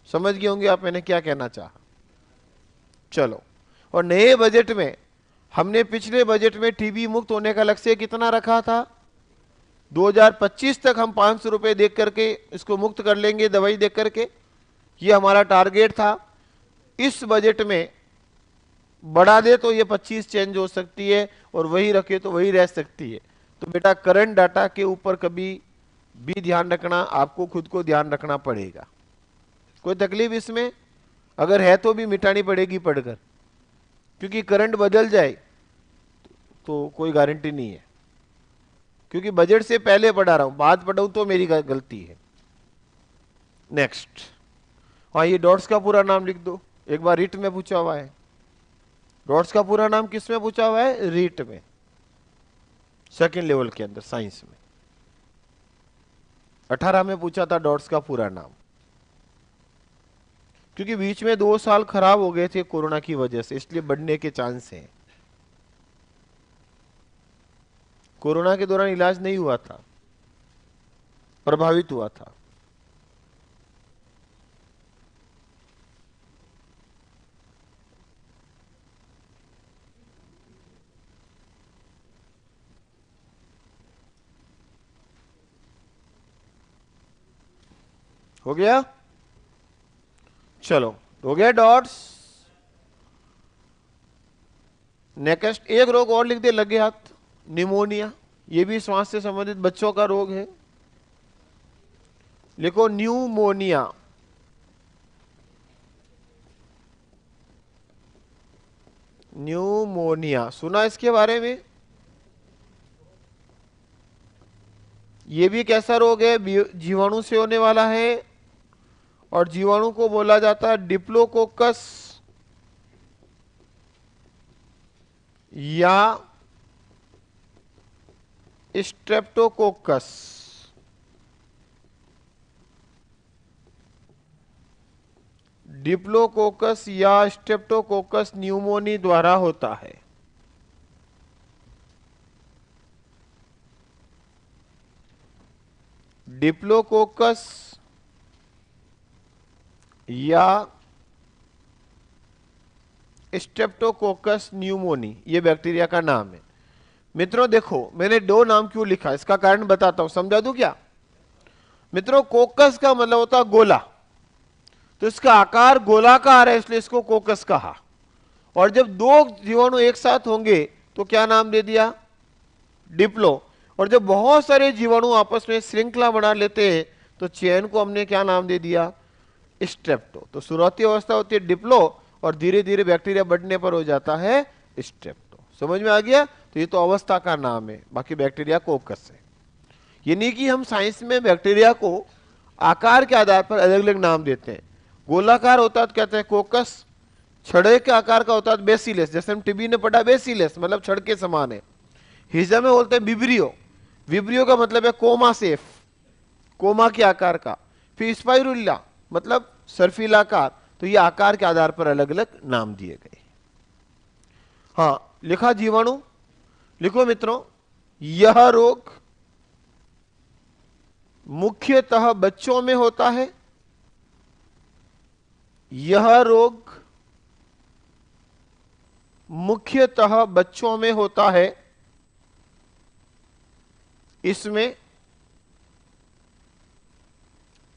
समझ गए होंगे आप मैंने क्या कहना चाहा। चलो, और नए बजट में हमने पिछले बजट में टीबी मुक्त होने का लक्ष्य कितना रखा था? 2025 तक हम 500 रुपए देख करके इसको मुक्त कर लेंगे, दवाई देख करके, ये हमारा टारगेट था। इस बजट में बढ़ा दे तो ये 25 चेंज हो सकती है और वही रखे तो वही रह सकती है। तो बेटा करंट डाटा के ऊपर कभी भी ध्यान रखना, आपको खुद को ध्यान रखना पड़ेगा। कोई तकलीफ इसमें अगर है तो भी मिटानी पड़ेगी पढ़कर, क्योंकि करंट बदल जाए तो कोई गारंटी नहीं है। क्योंकि बजट से पहले पढ़ा रहा हूं, बाद पढ़ाऊं तो मेरी गलती है। नेक्स्ट, हाँ, ये डॉट्स का पूरा नाम लिख दो। एक बार रीट में पूछा हुआ है। डॉट्स का पूरा नाम किस में पूछा हुआ है? रीट में, सेकंड लेवल के अंदर साइंस में। 18 में पूछा था डॉट्स का पूरा नाम, क्योंकि बीच में 2 साल खराब हो गए थे कोरोना की वजह से, इसलिए बढ़ने के चांस हैं। कोरोना के दौरान इलाज नहीं हुआ था, प्रभावित हुआ था। हो गया? चलो, हो गया डॉट्स। नेक्स्ट, एक रोग और लिख दे लगे हाथ, निमोनिया। ये भी श्वास से संबंधित बच्चों का रोग है। लिखो न्यूमोनिया। न्यूमोनिया सुना इसके बारे में? ये भी कैसा रोग है? जीवाणु से होने वाला है, और जीवाणु को बोला जाता है डिप्लोकोकस या स्ट्रेप्टोकोकस। डिप्लोकोकस या स्ट्रेप्टोकोकस न्यूमोनी द्वारा होता है। डिप्लोकोकस या स्ट्रेप्टोकोकस न्यूमोनी ये बैक्टीरिया का नाम है। मित्रों देखो, मैंने 2 नाम क्यों लिखा, इसका कारण बताता हूं, समझा दूं क्या? मित्रों, कोकस का मतलब होता है गोला, तो इसका आकार गोलाकार है, इसलिए इसको कोकस कहा। और जब 2 जीवाणु एक साथ होंगे तो क्या नाम दे दिया? डिप्लो। और जब बहुत सारे जीवाणु आपस में श्रृंखला बना लेते हैं तो चेन को हमने क्या नाम दे दिया? स्ट्रेप्टो। तो शुरुआती अवस्था होती है डिप्लो, और धीरे धीरे बैक्टीरिया बढ़ने पर हो जाता है स्ट्रेप्टो। समझ में आ गया? तो ये तो अवस्था का नाम है, बाकी बैक्टीरिया कोकस है। ये नहीं कि हम साइंस में बैक्टीरिया को आकार के आधार पर अलग अलग नाम देते हैं। गोलाकार होता है तो कहते हैं कोकस, छड़े के आकार का होता है बेसिलस, जैसे हम टीबी ने पढ़ा बेसिलस मतलब छड़ के समान है। हिजा में बोलते हैं विब्रियो, विब्रियो का मतलब है कोमा सेफ, कोमा के आकार का। फिर स्पाइरुला मतलब सर्फिलाकार। तो ये आकार के आधार पर अलग अलग नाम दिए गए। हाँ, लिखा जीवाणु। लिखो मित्रों, यह रोग मुख्यतः बच्चों में होता है। यह रोग मुख्यतः बच्चों में होता है। इसमें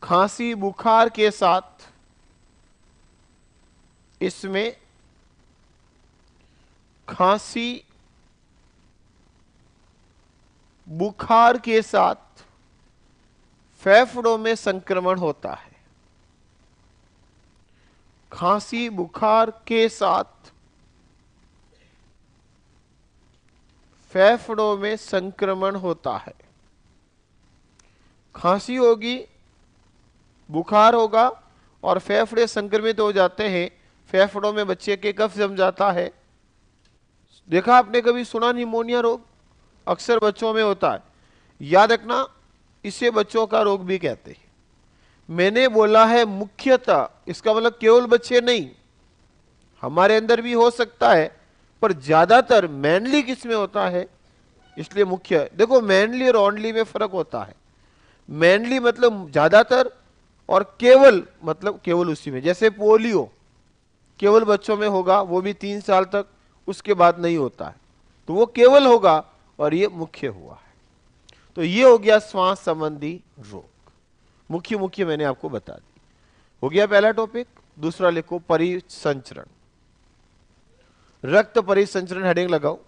खांसी बुखार के साथ इसमें खांसी बुखार के साथ फेफड़ों में संक्रमण होता है। खांसी बुखार के साथ फेफड़ों में संक्रमण होता है। खांसी होगी, बुखार होगा और फेफड़े संक्रमित हो जाते हैं। फेफड़ों में बच्चे के कफ जम जाता है। देखा आपने कभी सुना निमोनिया रोग? अक्सर बच्चों में होता है। याद रखना, इसे बच्चों का रोग भी कहते हैं। मैंने बोला है मुख्यतः, इसका मतलब केवल बच्चे नहीं, हमारे अंदर भी हो सकता है, पर ज्यादातर मेनली किस में होता है, इसलिए मुख्य। देखो मेनली और ओनली में फर्क होता है। मेनली मतलब ज्यादातर, और केवल मतलब केवल उसी में। जैसे पोलियो केवल बच्चों में होगा, वो भी 3 साल तक, उसके बाद नहीं होता है, तो वो केवल होगा, और ये मुख्य हुआ है। तो ये हो गया श्वास संबंधी रोग। मुख्य मुख्य मैंने आपको बता दी। हो गया पहला टॉपिक। दूसरा लिखो परिसंचरण। रक्त परिसंचरण हेडिंग लगाओ।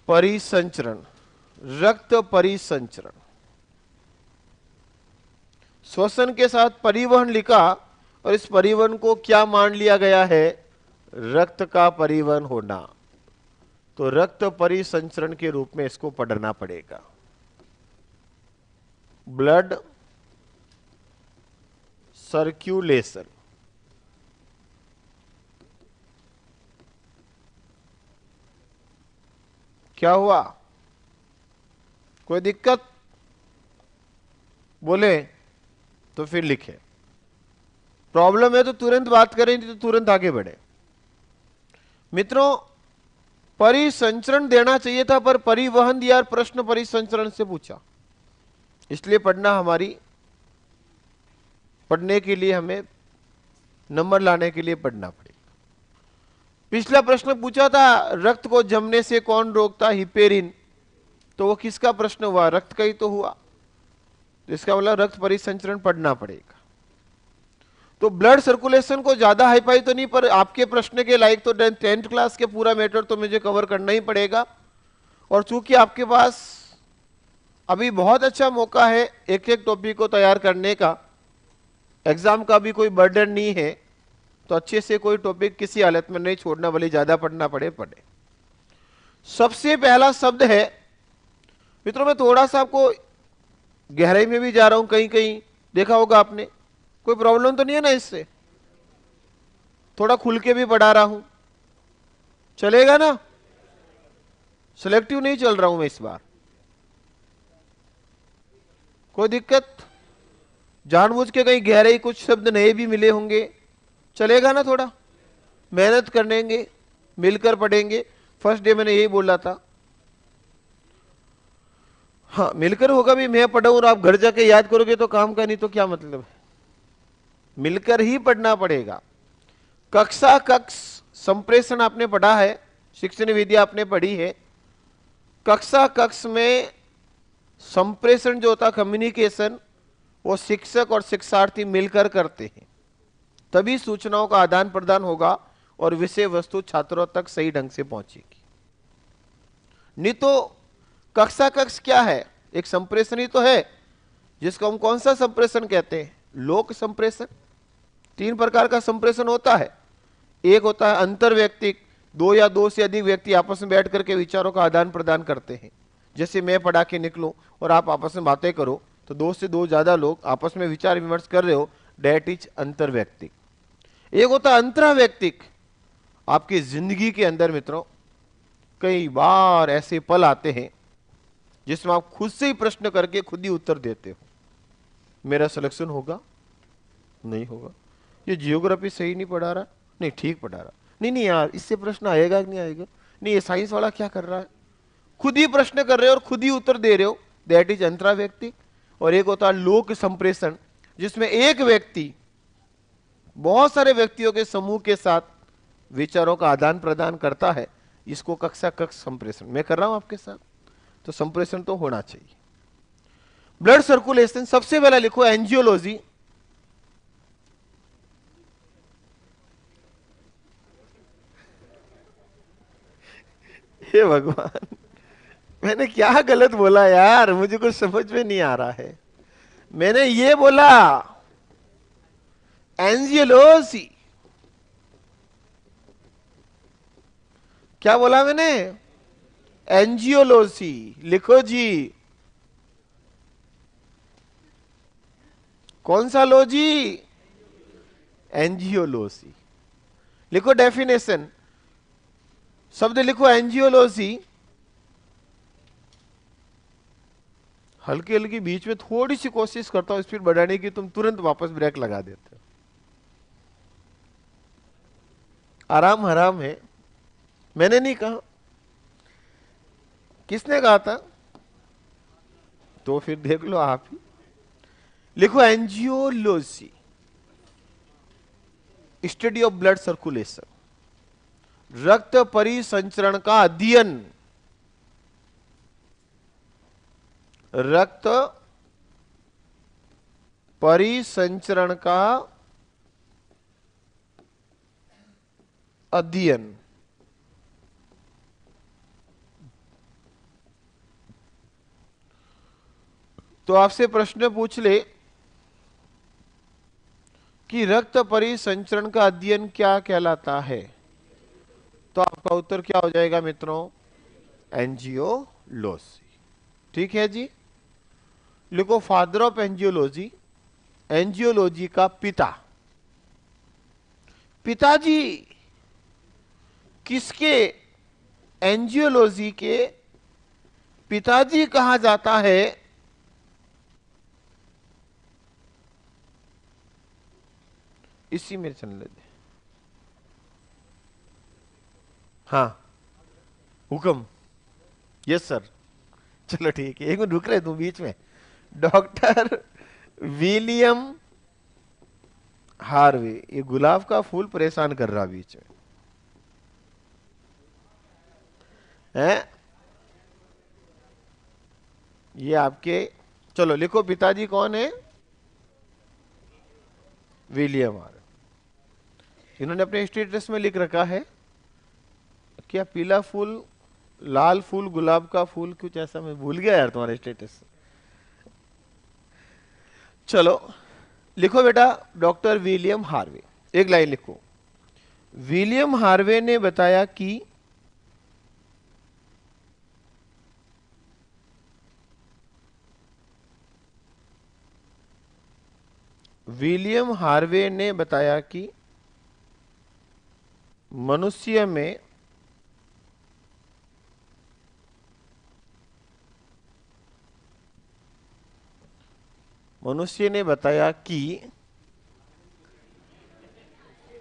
परिसंचरण, रक्त परिसंचरण। श्वसन के साथ परिवहन लिखा, और इस परिवहन को क्या मान लिया गया है? रक्त का परिवहन होना। तो रक्त परिसंचरण के रूप में इसको पढ़ना पड़ेगा। Blood circulation. क्या हुआ? कोई दिक्कत? बोले तो फिर लिखे। प्रॉब्लम है तो तुरंत बात करें, नहीं तो तुरंत आगे बढ़े। मित्रों, परिसंचरण देना चाहिए था, पर परिवहन दिया, प्रश्न परिसंचरण से पूछा। इसलिए पढ़ने के लिए हमें नंबर लाने के लिए पढ़ना पड़ेगा। पिछला प्रश्न पूछा था रक्त को जमने से कौन रोकता? हिपेरिन। तो वो किसका प्रश्न हुआ? रक्त का ही तो हुआ। इसका मतलब रक्त परिसंचरण पढ़ना पड़ेगा। तो ब्लड सर्कुलेशन को ज्यादा हाईफाई तो नहीं, पर आपके प्रश्न के लायक तो 10th क्लास के पूरा मैटर तो मुझे कवर करना ही पड़ेगा। और चूंकि आपके पास अभी बहुत अच्छा मौका है एक एक टॉपिक को तैयार करने का, एग्जाम का भी कोई बर्डन नहीं है, तो अच्छे से कोई टॉपिक किसी हालत में नहीं छोड़ना, भले ज्यादा पढ़ना पड़े। सबसे पहला शब्द है, मित्रों मैं थोड़ा सा आपको गहराई में भी जा रहा हूं, कहीं कहीं देखा होगा आपने। कोई प्रॉब्लम तो नहीं है ना इससे? थोड़ा खुल के भी पढ़ा रहा हूं, चलेगा ना? सिलेक्टिव नहीं चल रहा हूं मैं इस बार। कोई दिक्कत? जानबूझ के कहीं गहराई कुछ शब्द नए भी मिले होंगे, चलेगा ना? थोड़ा मेहनत करेंगे, मिलकर पढ़ेंगे। फर्स्ट डे मैंने यही बोला था। हाँ, मिलकर होगा भी। मैं पढ़ाऊं और आप घर जाके याद करोगे तो काम का, नहीं तो क्या मतलब है? मिलकर ही पढ़ना पड़ेगा। कक्षा कक्ष संप्रेषण आपने पढ़ा है, शिक्षण विद्या आपने पढ़ी है। कक्षा कक्ष में संप्रेषण जो होता, कम्युनिकेशन, वो शिक्षक और शिक्षार्थी मिलकर करते हैं, तभी सूचनाओं का आदान प्रदान होगा और विषय वस्तु छात्रों तक सही ढंग से पहुंचेगी। नहीं तो कक्षा कक्ष क्या है? एक संप्रेषण ही तो है, जिसको हम कौन सा संप्रेषण कहते हैं? लोक संप्रेषण। 3 प्रकार का संप्रेषण होता है। एक होता है अंतर्वैयक्तिक, 2 या 2 से अधिक व्यक्ति आपस में बैठ करके विचारों का आदान प्रदान करते हैं। जैसे मैं पढ़ा के निकलूं और आप आपस में बातें करो, तो 2 से 2 ज्यादा लोग आपस में विचार विमर्श कर रहे हो, डेट इज अंतर्वैयक्तिक। एक होता है अंतरावैयक्तिक। आपकी जिंदगी के अंदर मित्रों कई बार ऐसे पल आते हैं जिसमें आप खुद से ही प्रश्न करके खुद ही उत्तर देते हो। मेरा सिलेक्शन होगा, नहीं होगा, ये जियोग्राफी सही नहीं पढ़ा रहा, नहीं ठीक पढ़ा रहा, नहीं यार इससे प्रश्न आएगा कि नहीं आएगा, नहीं ये साइंस वाला क्या कर रहा है। खुद ही प्रश्न कर रहे हो और खुद ही उत्तर दे रहे हो, दैट इज अंतरावैयक्तिक। और एक होता है लोक संप्रेषण, जिसमें एक व्यक्ति बहुत सारे व्यक्तियों के समूह के साथ विचारों का आदान प्रदान करता है। इसको कक्षा कक्ष संप्रेषण मैं कर रहा हूं आपके साथ, तो संप्रेषण तो होना चाहिए। ब्लड सर्कुलेशन, सबसे पहला लिखो एंजियोलॉजी। हे भगवान, मैंने क्या गलत बोला यार, मुझे कुछ समझ में नहीं आ रहा है। मैंने ये बोला एंजियोलॉजी, क्या बोला मैंने? एंजियोलॉजी लिखो जी। कौन सा लो जी? एंजियोलॉजी लिखो। डेफिनेशन, शब्द लिखो एंजियोलॉजी। हल्की हल्की बीच में थोड़ी सी कोशिश करता हूं स्पीड बढ़ाने की, तुम तुरंत वापस ब्रेक लगा देते हो। आराम हराम है, मैंने नहीं कहा। किसने कहा था? तो फिर देख लो आप ही। लिखो angiology, study of blood circulation, रक्त परिसंचरण का अध्ययन। रक्त परिसंचरण का अध्ययन। तो आपसे प्रश्न पूछ ले कि रक्त परिसंचरण का अध्ययन क्या कहलाता है, तो आपका उत्तर क्या हो जाएगा मित्रों? एंजियोलॉजी। ठीक है जी। लिखो फादर ऑफ एंजियोलॉजी, एंजियोलॉजी का पिता। पिताजी किसके? एंजियोलॉजी के पिताजी कहा जाता है? इसी में चलने दे। हाँ, हुक्म। Yes sir. चलो ठीक है, एक मिनट रुक रहे तुम बीच में। Doctor William Harvey. ये गुलाब का फूल परेशान कर रहा बीच में है। ये आपके, चलो लिखो पिताजी कौन है? William Harvey. इन्होंने अपने स्टेटस में लिख रखा है क्या? पीला फूल, लाल फूल, गुलाब का फूल, कुछ ऐसा। मैं भूल गया यार तुम्हारे स्टेटस। चलो लिखो बेटा, डॉक्टर विलियम हार्वे। एक लाइन लिखो। विलियम हार्वे ने बताया कि विलियम हार्वे ने बताया कि मनुष्य में मनुष्य ने बताया कि,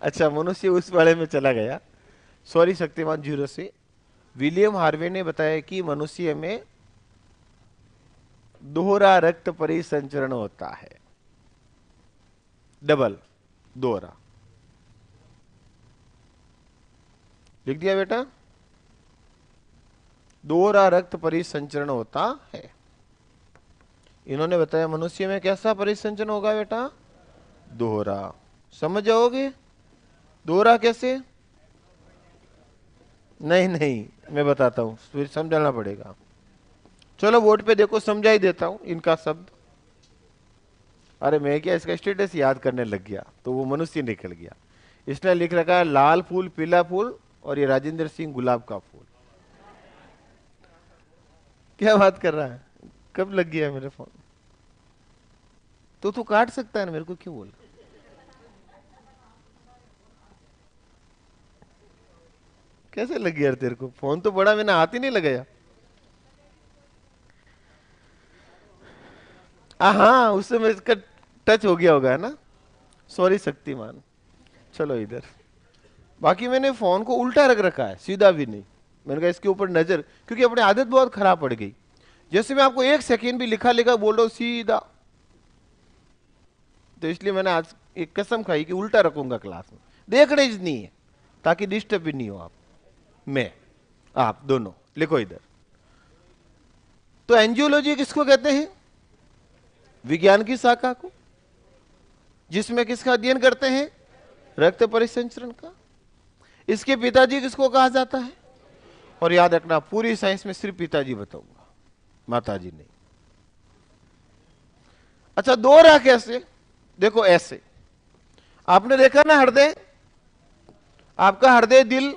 अच्छा मनुष्य उस वाले में चला गया, सॉरी शक्तिमान जीरो से। विलियम हार्वे ने बताया कि मनुष्य में दोहरा रक्त परिसंचरण होता है। डबल, दोहरा। लिख दिया बेटा? दोहरा रक्त परिसंचरण होता है। इन्होंने बताया मनुष्य में कैसा परिसंचरण होगा बेटा? दोहरा। समझ जाओगे दोहरा कैसे? नहीं नहीं, मैं बताता हूं, फिर समझाना पड़ेगा। चलो बोर्ड पे देखो, समझा ही देता हूं इनका शब्द। अरे मैं क्या, इसका स्टेटस याद करने लग गया तो वो मनुष्य निकल गया। इसने लिख रखा है लाल फूल, पीला फूल, और ये राजेंद्र सिंह गुलाब का फूल। क्या बात कर रहा है? कब लग गया मेरे फोन? तो तू काट सकता है ना, मेरे को क्यों बोल? कैसे लग गया तेरे को? फोन तो बड़ा, मैंने हाथ ही नहीं लगाया। हाँ, उस समय इसका टच हो गया होगा ना। सॉरी शक्तिमान। चलो इधर। बाकी मैंने फोन को उल्टा रख रखा है, सीधा भी नहीं। मैंने कहा इसके ऊपर नजर, क्योंकि अपनी आदत बहुत खराब पड़ गई। जैसे मैं आपको 1 सेकेंड भी लिखा लिखा बोल रहा हूं सीधा, तो इसलिए मैंने आज एक कसम खाई कि उल्टा रखूंगा क्लास में, देखना ही नहीं है ताकि डिस्टर्ब भी नहीं हो आप। मैं आप दोनों लिखो इधर। तो एंजियोलॉजी किसको कहते हैं? विज्ञान की शाखा को, जिसमें किसका अध्ययन करते हैं? रक्त परिसंचरण का। इसके पिताजी किसको कहा जाता है? और याद रखना पूरी साइंस में सिर्फ पिताजी बताऊंगा, माताजी नहीं। अच्छा, दो रहा कैसे? देखो ऐसे, आपने देखा ना हृदय, आपका हृदय दिल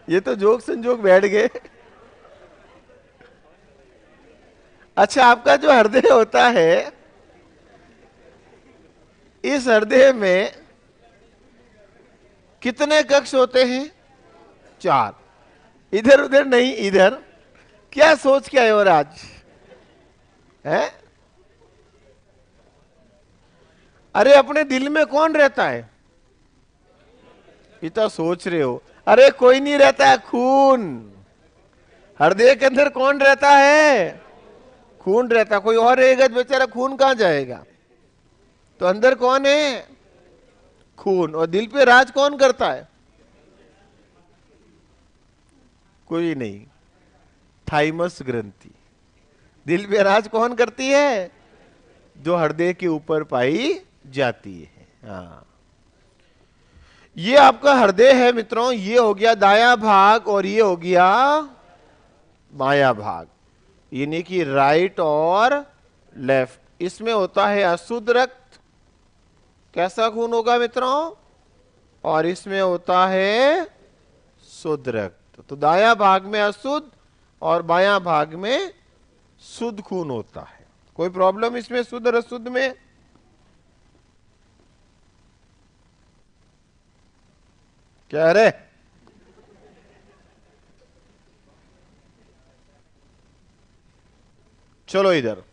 ये तो जोक संजोक बैठ गए। अच्छा, आपका जो हृदय होता है, इस हृदय में कितने कक्ष होते हैं? 4। इधर उधर नहीं, इधर। क्या सोच के आए हो आज है? अरे अपने दिल में कौन रहता है? इतना सोच रहे हो। अरे कोई नहीं रहता है, खून। हृदय के अंदर कौन रहता है? खून रहता। कोई और रहेगा तो बेचारा खून कहां जाएगा? तो अंदर कौन है? खून। और दिल पे राज कौन करता है? कोई नहीं, थाइमस ग्रंथि। दिल पे राज कौन करती है? जो हृदय के ऊपर पाई जाती है। हाँ, ये आपका हृदय है मित्रों। ये हो गया दायां भाग और ये हो गया बायां भाग, यानी कि राइट और लेफ्ट। इसमें होता है अशुद्ध रक्त। कैसा खून होगा मित्रों? और इसमें होता है शुद्ध रक्त। तो दायां भाग में अशुद्ध और बायां भाग में शुद्ध खून होता है। कोई प्रॉब्लम इसमें शुद्ध और अशुद्ध में? क्या रे? चलो इधर।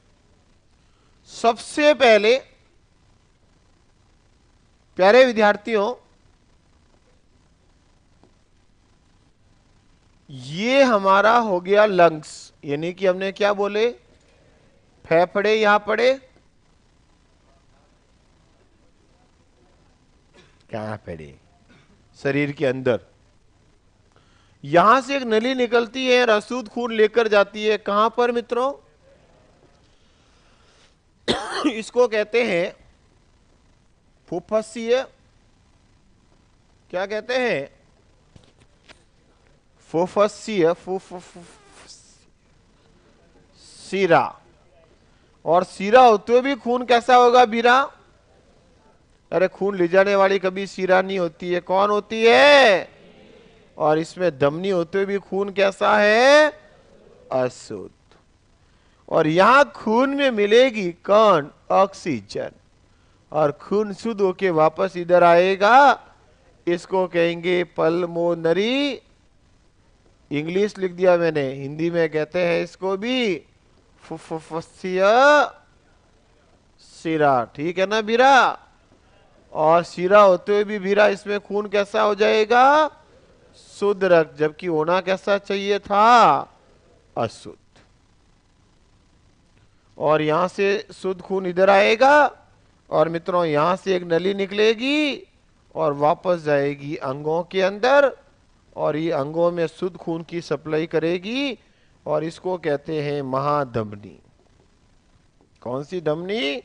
सबसे पहले प्यारे विद्यार्थियों, ये हमारा हो गया लंग्स, यानी कि हमने क्या बोले? फेफड़े यहां पड़े। कहां पड़े? शरीर के अंदर। यहां से एक नली निकलती है और अशुद्ध खून लेकर जाती है कहां पर मित्रों? इसको कहते हैं फुफ्फुसीय। क्या कहते हैं? फुफ्फुसीय, सीरा। और सीरा होते हुए भी खून कैसा होगा? बीरा। अरे खून ले जाने वाली कभी सीरा नहीं होती है। कौन होती है? और इसमें धमनी होते हुए भी खून कैसा है? अशुद्ध। और यहां खून में मिलेगी कौन? ऑक्सीजन। और खून शुद्ध होके वापस इधर आएगा। इसको कहेंगे पल्मोनरी। इंग्लिश लिख दिया मैंने, हिंदी में कहते हैं इसको भी फुफ्फुसीय सीरा। ठीक है ना बीरा? और सीरा होते हुए भी बीरा, इसमें खून कैसा हो जाएगा? शुद्ध रक्त। जबकि होना कैसा चाहिए था? अशुद्ध। और यहां से शुद्ध खून इधर आएगा और मित्रों यहां से एक नली निकलेगी और वापस जाएगी अंगों के अंदर, और ये अंगों में शुद्ध खून की सप्लाई करेगी। और इसको कहते हैं महाधमनी। कौन सी धमनी?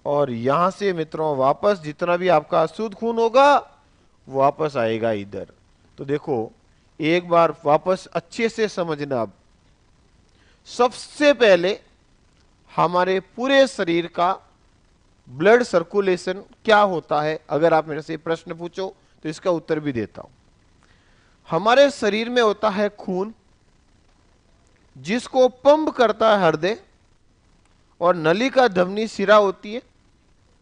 और यहां से मित्रों वापस जितना भी आपका अशुद्ध खून होगा वो वापस आएगा इधर। तो देखो एक बार वापस अच्छे से समझना। अब सबसे पहले हमारे पूरे शरीर का ब्लड सर्कुलेशन क्या होता है? अगर आप मेरे से प्रश्न पूछो तो इसका उत्तर भी देता हूं। हमारे शरीर में होता है खून, जिसको पंप करता है हृदय, और नली का धमनी सिरा होती है।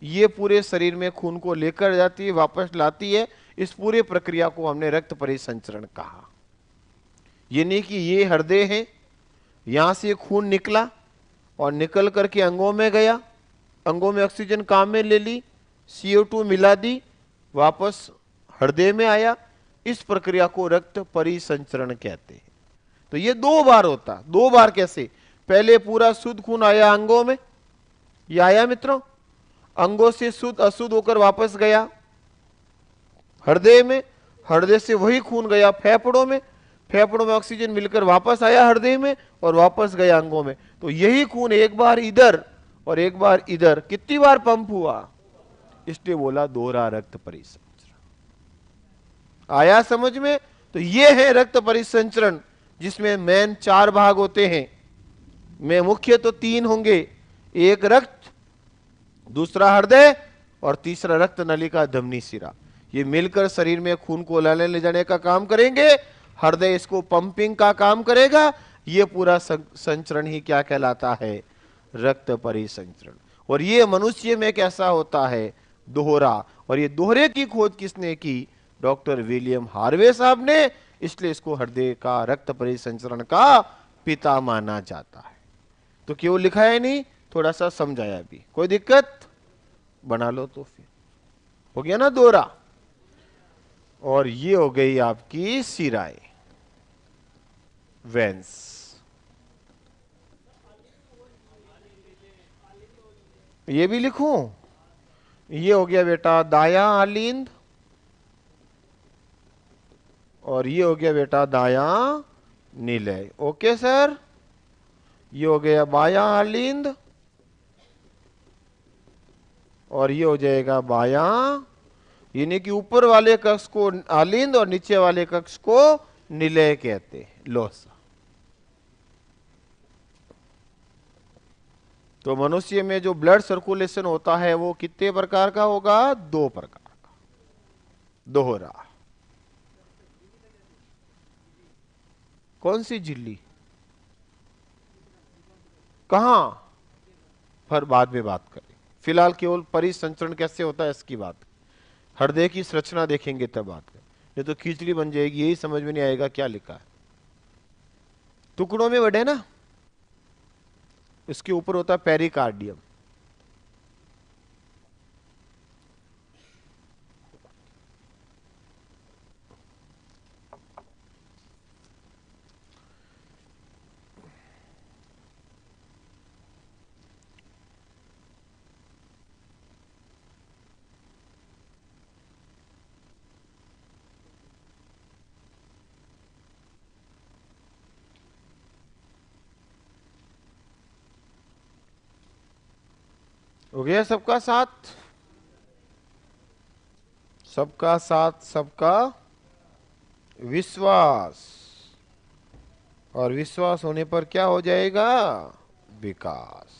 ये पूरे शरीर में खून को लेकर जाती है, वापस लाती है। इस पूरे प्रक्रिया को हमने रक्त परिसंचरण कहा। यानी कि ये हृदय है, यहां से खून निकला और निकल करके अंगों में गया, अंगों में ऑक्सीजन काम में ले ली, CO2 मिला दी, वापस हृदय में आया। इस प्रक्रिया को रक्त परिसंचरण कहते हैं। तो ये 2 बार होता। 2 बार कैसे? पहले पूरा शुद्ध खून आया अंगों में, ये आया मित्रों, अंगों से शुद्ध अशुद्ध होकर वापस गया हृदय में, हृदय से वही खून गया फेफड़ों में, फेफड़ों में ऑक्सीजन मिलकर वापस आया हृदय में और वापस गया अंगों में। तो यही खून एक बार इधर और एक बार इधर कितनी बार पंप हुआ, इसलिए बोला दोहरा रक्त परिसंचरण। आया समझ में? तो ये है रक्त परिसंचरण, जिसमें मेन 4 भाग होते हैं। में मुख्य तो 3 होंगे, एक रक्त, दूसरा हृदय और तीसरा रक्त नलिका धमनी शिरा। ये मिलकर शरीर में खून को लाने ले जाने का काम करेंगे। हृदय इसको पंपिंग का काम करेगा। ये पूरा संचरण ही क्या कहलाता है? रक्त परिसंचरण। और ये मनुष्य में कैसा होता है? दोहरा। और ये दोहरे की खोज किसने की? डॉक्टर विलियम हार्वे साहब ने। इसलिए इसको हृदय का रक्त परिसंचरण का पिता माना जाता है। तो क्यों लिखा है नहीं, थोड़ा सा समझाया भी, कोई दिक्कत? बना लो तो फिर हो गया ना दोहरा। और ये हो गई आपकी सिराएं, वेंस। ये भी लिखूं? ये हो गया बेटा दाया आलिंद और ये हो गया बेटा दाया निलय। ओके सर, ये हो गया बाया आलिंद और ये हो जाएगा बाया, यानी कि ऊपर वाले कक्ष को आलिंद और नीचे वाले कक्ष को निलय कहते हैं। लोसा। तो मनुष्य में जो ब्लड सर्कुलेशन होता है वो कितने प्रकार का होगा? 2 प्रकार का, दोहरा। कौन सी झिल्ली? कहां? पर बाद में बात करें, फिलहाल केवल परिसंचरण कैसे होता है इसकी बात। हृदय की संरचना देखेंगे तब बात करें, नहीं तो खिचड़ी बन जाएगी, यही समझ में नहीं आएगा क्या लिखा है। टुकड़ों में बटे ना, इसके ऊपर होता है पेरिकार्डियम। हो गया सबका साथ? सबका साथ सबका विश्वास, और विश्वास होने पर क्या हो जाएगा? विकास।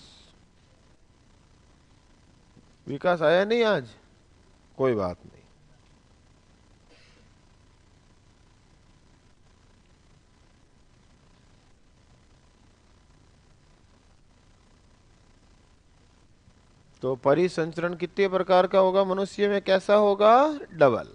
विकास आया नहीं आज? कोई बात नहीं। तो परिसंचरण कितने प्रकार का होगा मनुष्य में? कैसा होगा? डबल।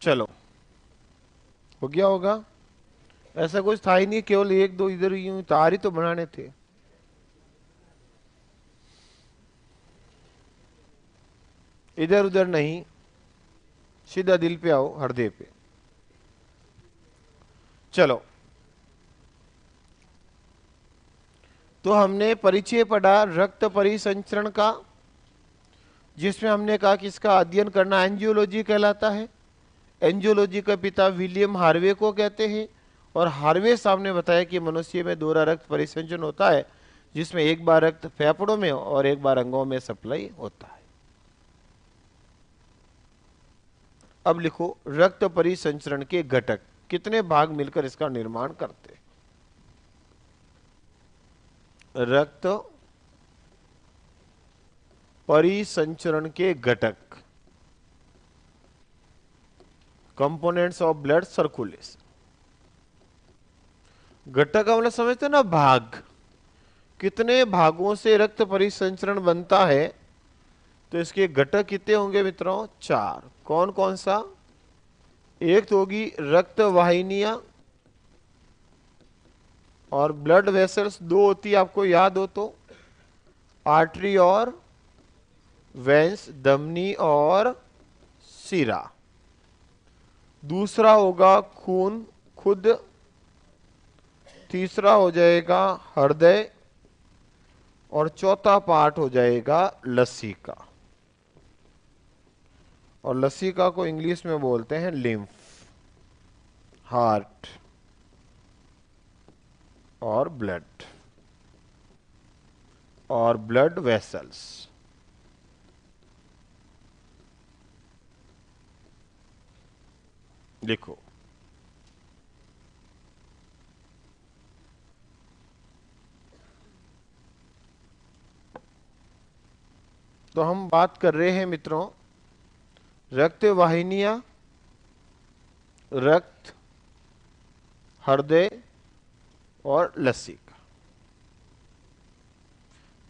चलो हो गया होगा। ऐसा कुछ था ही नहीं, केवल एक दो इधर यूं तार ही तो बनाने थे। इधर उधर नहीं, सीधा दिल पे आओ, हृदय पे। चलो, तो हमने परिचय पढ़ा रक्त परिसंचरण का, जिसमें हमने कहा कि इसका अध्ययन करना एंजियोलॉजी कहलाता है। एंजियोलॉजी का पिता विलियम हार्वे को कहते हैं, और हार्वे साहब ने बताया कि मनुष्य में दोहरा रक्त परिसंचरण होता है, जिसमें एक बार रक्त फेफड़ों में और एक बार अंगों में सप्लाई होता है। अब लिखो, रक्त परिसंचरण के घटक, कितने भाग मिलकर इसका निर्माण करते हैं? रक्त परिसंचरण के घटक, कंपोनेंट्स ऑफ ब्लड सर्कुलेशन। घटक का मतलब समझते हैं ना, भाग। कितने भागों से रक्त परिसंचरण बनता है? तो इसके घटक कितने होंगे मित्रों? 4। कौन कौन सा? एक तो होगी रक्त वाहिनियां और ब्लड वेसल्स, 2 होती है, आपको याद हो तो, आर्टरी और वेंस, धमनी और सिरा। दूसरा होगा खून खुद। तीसरा हो जाएगा हृदय, और चौथा पार्ट हो जाएगा लसिका। और लसिका को इंग्लिश में बोलते हैं लिम्फ, हार्ट और ब्लड और ब्लड वेसल्स। लिखो, तो हम बात कर रहे हैं मित्रों रक्त वाहिनियां, रक्त, हृदय और लसिका।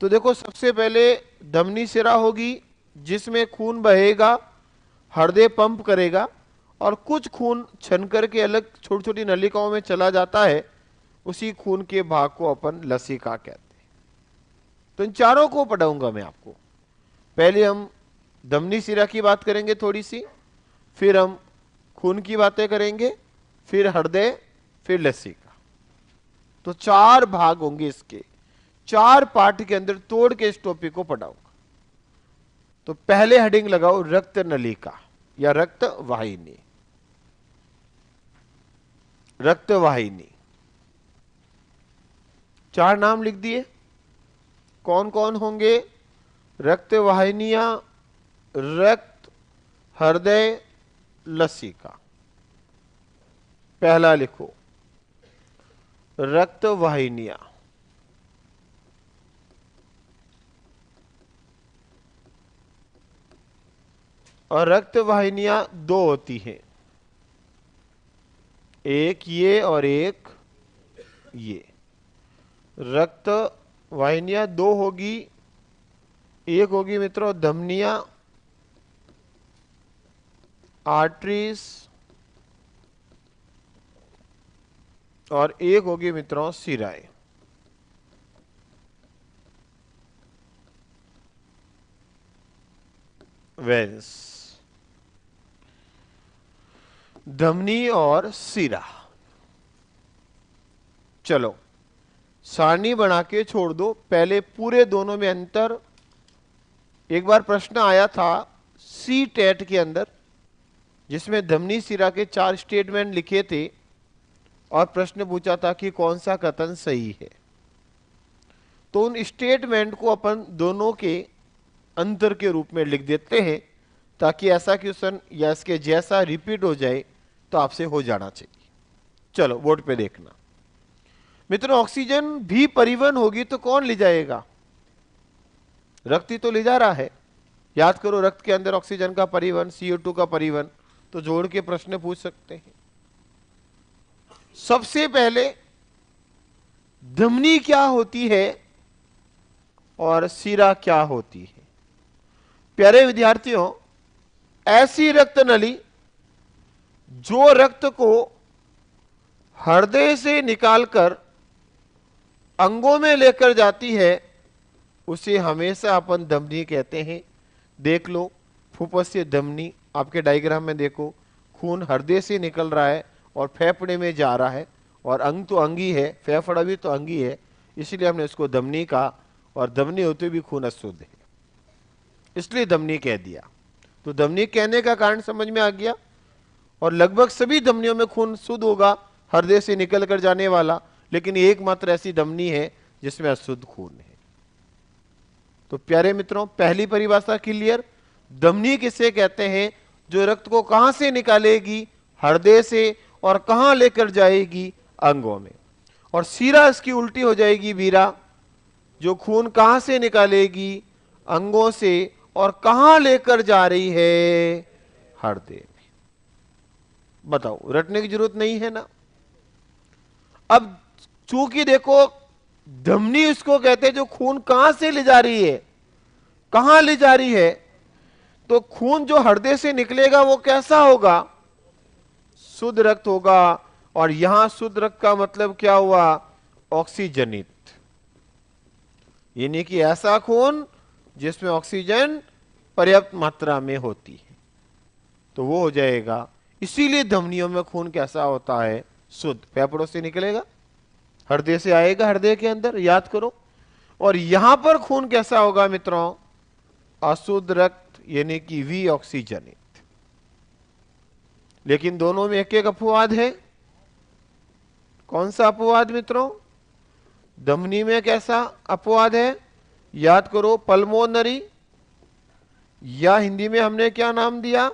तो देखो, सबसे पहले धमनी सिरा होगी, जिसमें खून बहेगा, हृदय पंप करेगा, और कुछ खून छन करके अलग छोटी छोटी नलिकाओं में चला जाता है। उसी खून के भाग को अपन लसिका कहते हैं। तो इन चारों को पढ़ाऊंगा मैं आपको। पहले हम धमनी सिरा की बात करेंगे थोड़ी सी, फिर हम खून की बातें करेंगे, फिर हृदय, फिर लसिका। तो 4 भाग होंगे इसके, 4 पार्ट के अंदर तोड़ के इस टॉपिक को पढ़ाऊंगा। तो पहले हेडिंग लगाओ रक्त नलिका या रक्त वाहिनी। रक्त वाहिनी, 4 नाम लिख दिए। कौन कौन होंगे? रक्त वाहिनियां, रक्त, हृदय, लसिका। पहला लिखो रक्त वाहिनियां। और रक्त वाहिनियां 2 होती हैं, एक ये और एक ये। रक्त वाहिनियां 2 होगी, एक होगी मित्रों धमनियां, आर्टरीज, और एक होगी मित्रों सिराएं। वेंस। धमनी और सिरा। चलो, सारणी बना के छोड़ दो। पहले पूरे दोनों में अंतर। एक बार प्रश्न आया था सी टेट के अंदर, जिसमें धमनी सिरा के 4 स्टेटमेंट लिखे थे, और प्रश्न पूछा था कि कौन सा कथन सही है। तो उन स्टेटमेंट को अपन दोनों के अंतर के रूप में लिख देते हैं, ताकि ऐसा क्वेश्चन या इसके जैसा रिपीट हो जाए तो आपसे हो जाना चाहिए। चलो बोर्ड पे देखना मित्रों, ऑक्सीजन भी परिवहन होगी तो कौन ले जाएगा? रक्त ही तो ले जा रहा है। याद करो, रक्त के अंदर ऑक्सीजन का परिवहन, CO2 का परिवहन, तो जोड़ के प्रश्न पूछ सकते हैं। सबसे पहले धमनी क्या होती है और सिरा क्या होती है? प्यारे विद्यार्थियों, ऐसी रक्त नली जो रक्त को हृदय से निकालकर अंगों में लेकर जाती है उसे हमेशा अपन धमनी कहते हैं। देख लो फुफ्फुसीय धमनी, आपके डायग्राम में देखो, खून हृदय से निकल रहा है और फेफड़े में जा रहा है, और अंग तो अंग ही है, फेफड़ा भी तो अंग ही है, इसलिए हमने उसको धमनी कहा, और धमनी होते भी खून अशुद्ध है इसलिए धमनी कह दिया। तो धमनी कहने का कारण समझ में आ गया। और लगभग सभी धमनियों में खून शुद्ध होगा, हृदय से निकल कर जाने वाला, लेकिन एकमात्र ऐसी धमनी है जिसमें अशुद्ध खून है। तो प्यारे मित्रों, पहली परिभाषा क्लियर। धमनी किसे कहते हैं? जो रक्त को कहां से निकालेगी? हृदय से, और कहां लेकर जाएगी? अंगों में। और सीरा इसकी उल्टी हो जाएगी वीरा, जो खून कहां से निकालेगी? अंगों से, और कहां लेकर जा रही है? हृदय में। बताओ, रटने की जरूरत नहीं है ना। अब चूंकि देखो, धमनी उसको कहते हैं जो खून कहां से ले जा रही है, कहां ले जा रही है, तो खून जो हृदय से निकलेगा वो कैसा होगा? शुद्ध रक्त होगा। और यहां शुद्ध रक्त का मतलब क्या हुआ? ऑक्सीजनित, यानी कि ऐसा खून जिसमें ऑक्सीजन पर्याप्त मात्रा में होती है, तो वो हो जाएगा। इसीलिए धमनियों में खून कैसा होता है? शुद्ध। फेफड़ों से निकलेगा, हृदय से आएगा, हृदय के अंदर, याद करो। और यहां पर खून कैसा होगा मित्रों? अशुद्ध रक्त, यानी कि वी ऑक्सीजनित। लेकिन दोनों में एक एक अपवाद है। कौन सा अपवाद मित्रों? धमनी में कैसा अपवाद है? याद करो, पल्मोनरी, या हिंदी में हमने क्या नाम दिया?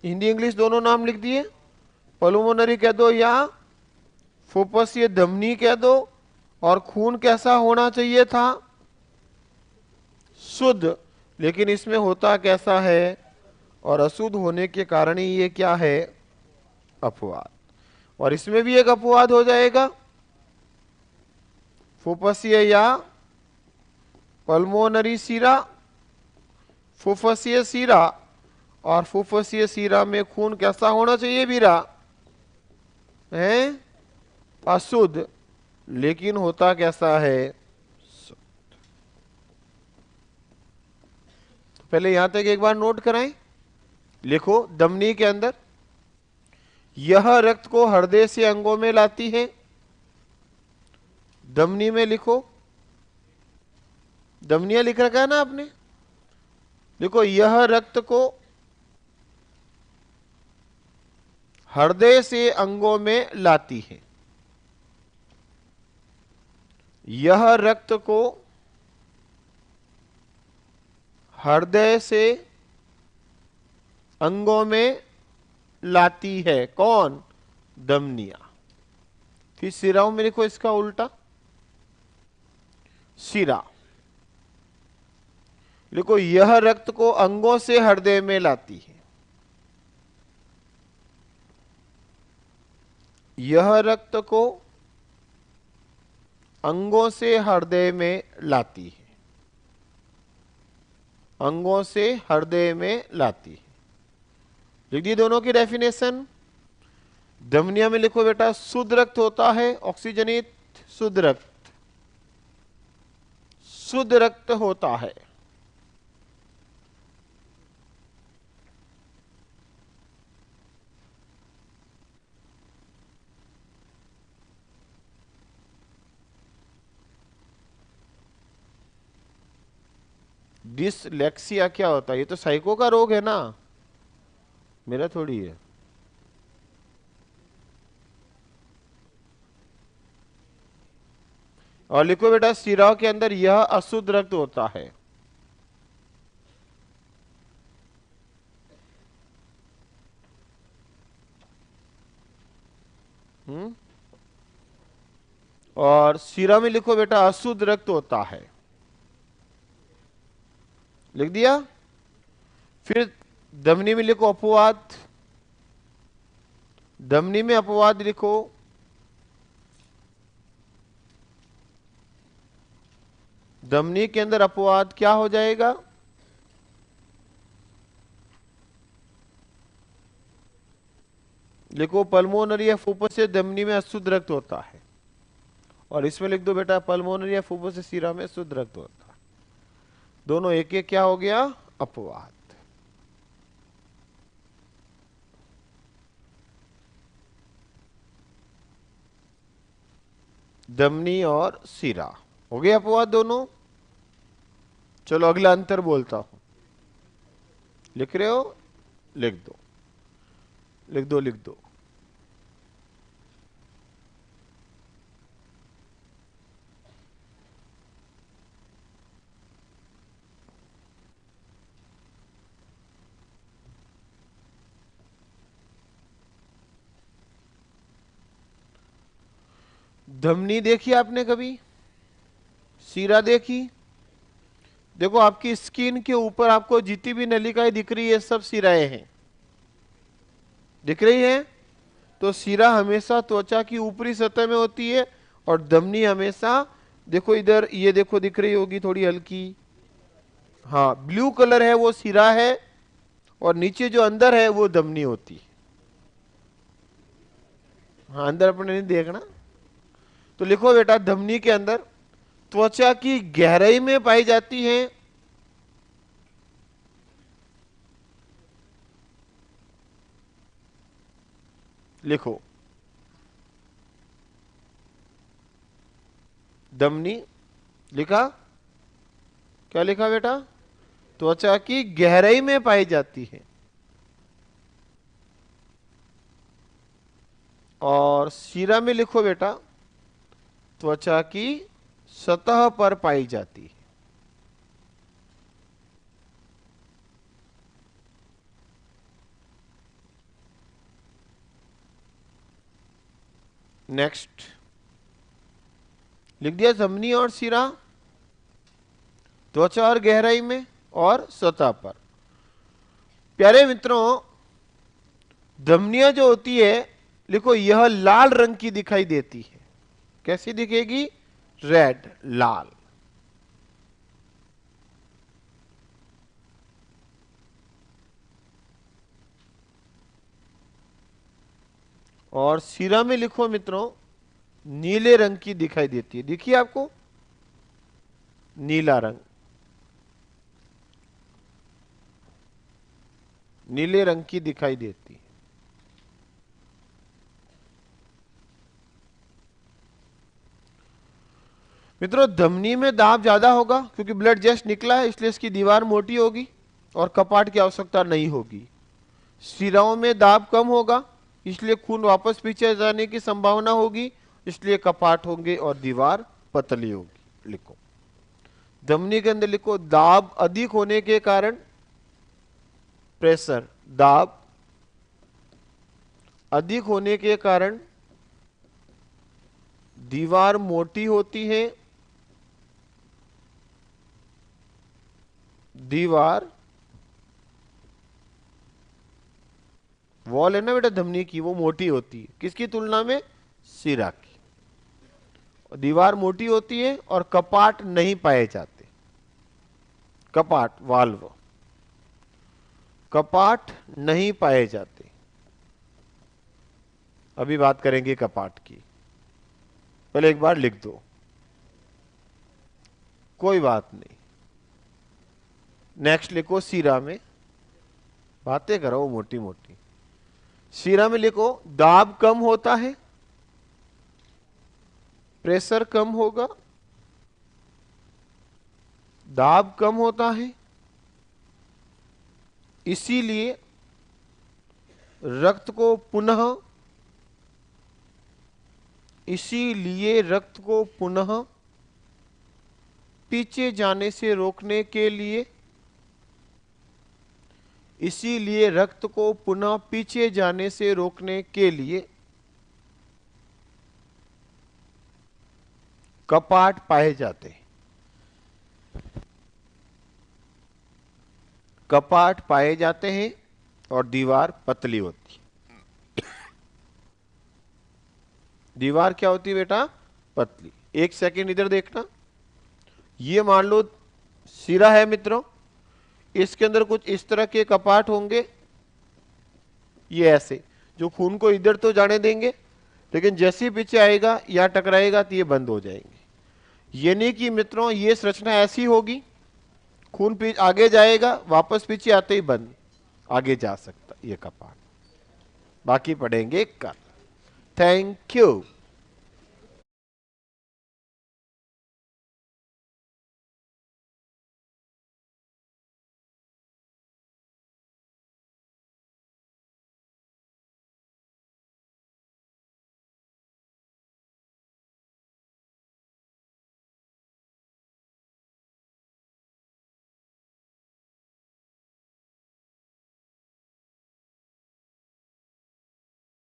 हिंदी इंग्लिश दोनों नाम लिख दिए। पल्मोनरी कह दो या फुफ्फुसीय धमनी कह दो। और खून कैसा होना चाहिए था? शुद्ध। लेकिन इसमें होता कैसा है? और अशुद्ध होने के कारण ही ये क्या है? अपवाद। और इसमें भी एक अपवाद हो जाएगा, फुफ्फुसीय या पल्मोनरी सीरा, फुफ्फुसीय सीरा। और फुफ्फुसीय सीरा में खून कैसा होना चाहिए वीरा? है अशुद्ध, लेकिन होता कैसा है? पहले यहां तक एक बार नोट कराएं। लिखो, धमनी के अंदर यह रक्त को हृदय से अंगों में लाती है। धमनी में लिखो, धमनियां लिख रखा है ना आपने। देखो, यह रक्त को हृदय से अंगों में लाती है। यह रक्त को हृदय से अंगों में लाती है। कौन? धमनियां। फिर सिराओं में लिखो इसका उल्टा, सिरा। लिखो, यह रक्त को अंगों से हृदय में लाती है। यह रक्त को अंगों से हृदय में लाती है। अंगों से हृदय में लाती है। लिख दी दोनों की डेफिनेशन। धमनिया में लिखो बेटा, शुद्ध रक्त होता है ऑक्सीजनित, शुद्ध रक्त, शुद्ध रक्त होता है। डिसलेक्सिया क्या होता है? ये तो साइको का रोग है ना, मेरा थोड़ी है। और लिखो बेटा, सिराओं के अंदर यह अशुद्ध रक्त होता है। और सिरा में लिखो बेटा, अशुद्ध रक्त होता है। लिख दिया। फिर धमनी में लिखो अपवाद। धमनी में अपवाद लिखो, धमनी के अंदर अपवाद क्या हो जाएगा? लिखो पल्मोनरी या फुफ्फुस से धमनी में अशुद्ध रक्त होता है, और इसमें लिख दो बेटा पल्मोनरी या फुफ्फुस से शिरा में शुद्ध रक्त होता है। दोनों एक एक क्या हो गया, अपवाद। धमनी और शिरा हो गया अपवाद दोनों। चलो अगला अंतर बोलता हूं, लिख रहे हो, लिख दो लिख दो लिख दो। धमनी देखी आपने कभी, शिरा देखी? देखो आपकी स्किन के ऊपर आपको जितनी भी नलिकाएं दिख रही है सब शिराएं हैं, दिख रही है? तो शिरा हमेशा त्वचा की ऊपरी सतह में होती है और धमनी हमेशा, देखो इधर ये देखो दिख रही होगी थोड़ी हल्की, हाँ ब्लू कलर है वो शिरा है, और नीचे जो अंदर है वो धमनी होती है। हाँ अंदर अपने नहीं देखना। तो लिखो बेटा धमनी के अंदर त्वचा की गहराई में पाई जाती है, लिखो धमनी, लिखा? क्या लिखा बेटा? त्वचा की गहराई में पाई जाती है। और शिरा में लिखो बेटा त्वचा की सतह पर पाई जाती है। नेक्स्ट लिख दिया धमनी और शिरा, त्वचा और गहराई में और सतह पर। प्यारे मित्रों धमनियां जो होती है, लिखो यह लाल रंग की दिखाई देती है। कैसी दिखेगी? रेड, लाल। और शिरा में लिखो मित्रों नीले रंग की दिखाई देती है। दिखिए आपको नीला रंग, नीले रंग की दिखाई देती है। मित्रों धमनी में दाब ज्यादा होगा क्योंकि ब्लड जस्ट निकला है, इसलिए इसकी दीवार मोटी होगी और कपाट की आवश्यकता नहीं होगी। शिराओं में दाब कम होगा, इसलिए खून वापस पीछे जाने की संभावना होगी, इसलिए कपाट होंगे और दीवार पतली होगी। लिखो धमनी के अंदर लिखो दाब अधिक होने के कारण, प्रेशर, दाब अधिक होने के कारण दीवार मोटी होती है, दीवार वॉल है ना बेटा धमनी की, वो मोटी होती है किसकी तुलना में? शिरा की। दीवार मोटी होती है और कपाट नहीं पाए जाते। कपाट, वाल्व, कपाट नहीं पाए जाते। अभी बात करेंगे कपाट की, पहले एक बार लिख दो, कोई बात नहीं। नेक्स्ट लिखो शिरा में, बातें करो मोटी मोटी। शिरा में लिखो दाब कम होता है, प्रेशर कम होगा, दाब कम होता है, इसीलिए रक्त को पुनः पीछे जाने से रोकने के लिए, इसीलिए रक्त को पुनः पीछे जाने से रोकने के लिए कपाट पाए जाते हैं। कपाट पाए जाते हैं और दीवार पतली होती है। दीवार क्या होती है बेटा? पतली। एक सेकंड इधर देखना, ये मान लो शिरा है मित्रों, इसके अंदर कुछ इस तरह के कपाट होंगे, ये ऐसे। जो खून को इधर तो जाने देंगे, लेकिन जैसे ही पीछे आएगा या टकराएगा तो ये बंद हो जाएंगे। यानी कि मित्रों ये संरचना ऐसी होगी, खून आगे जाएगा, वापस पीछे आते ही बंद, आगे जा सकता, ये कपाट। बाकी पढ़ेंगे कल। Thank you.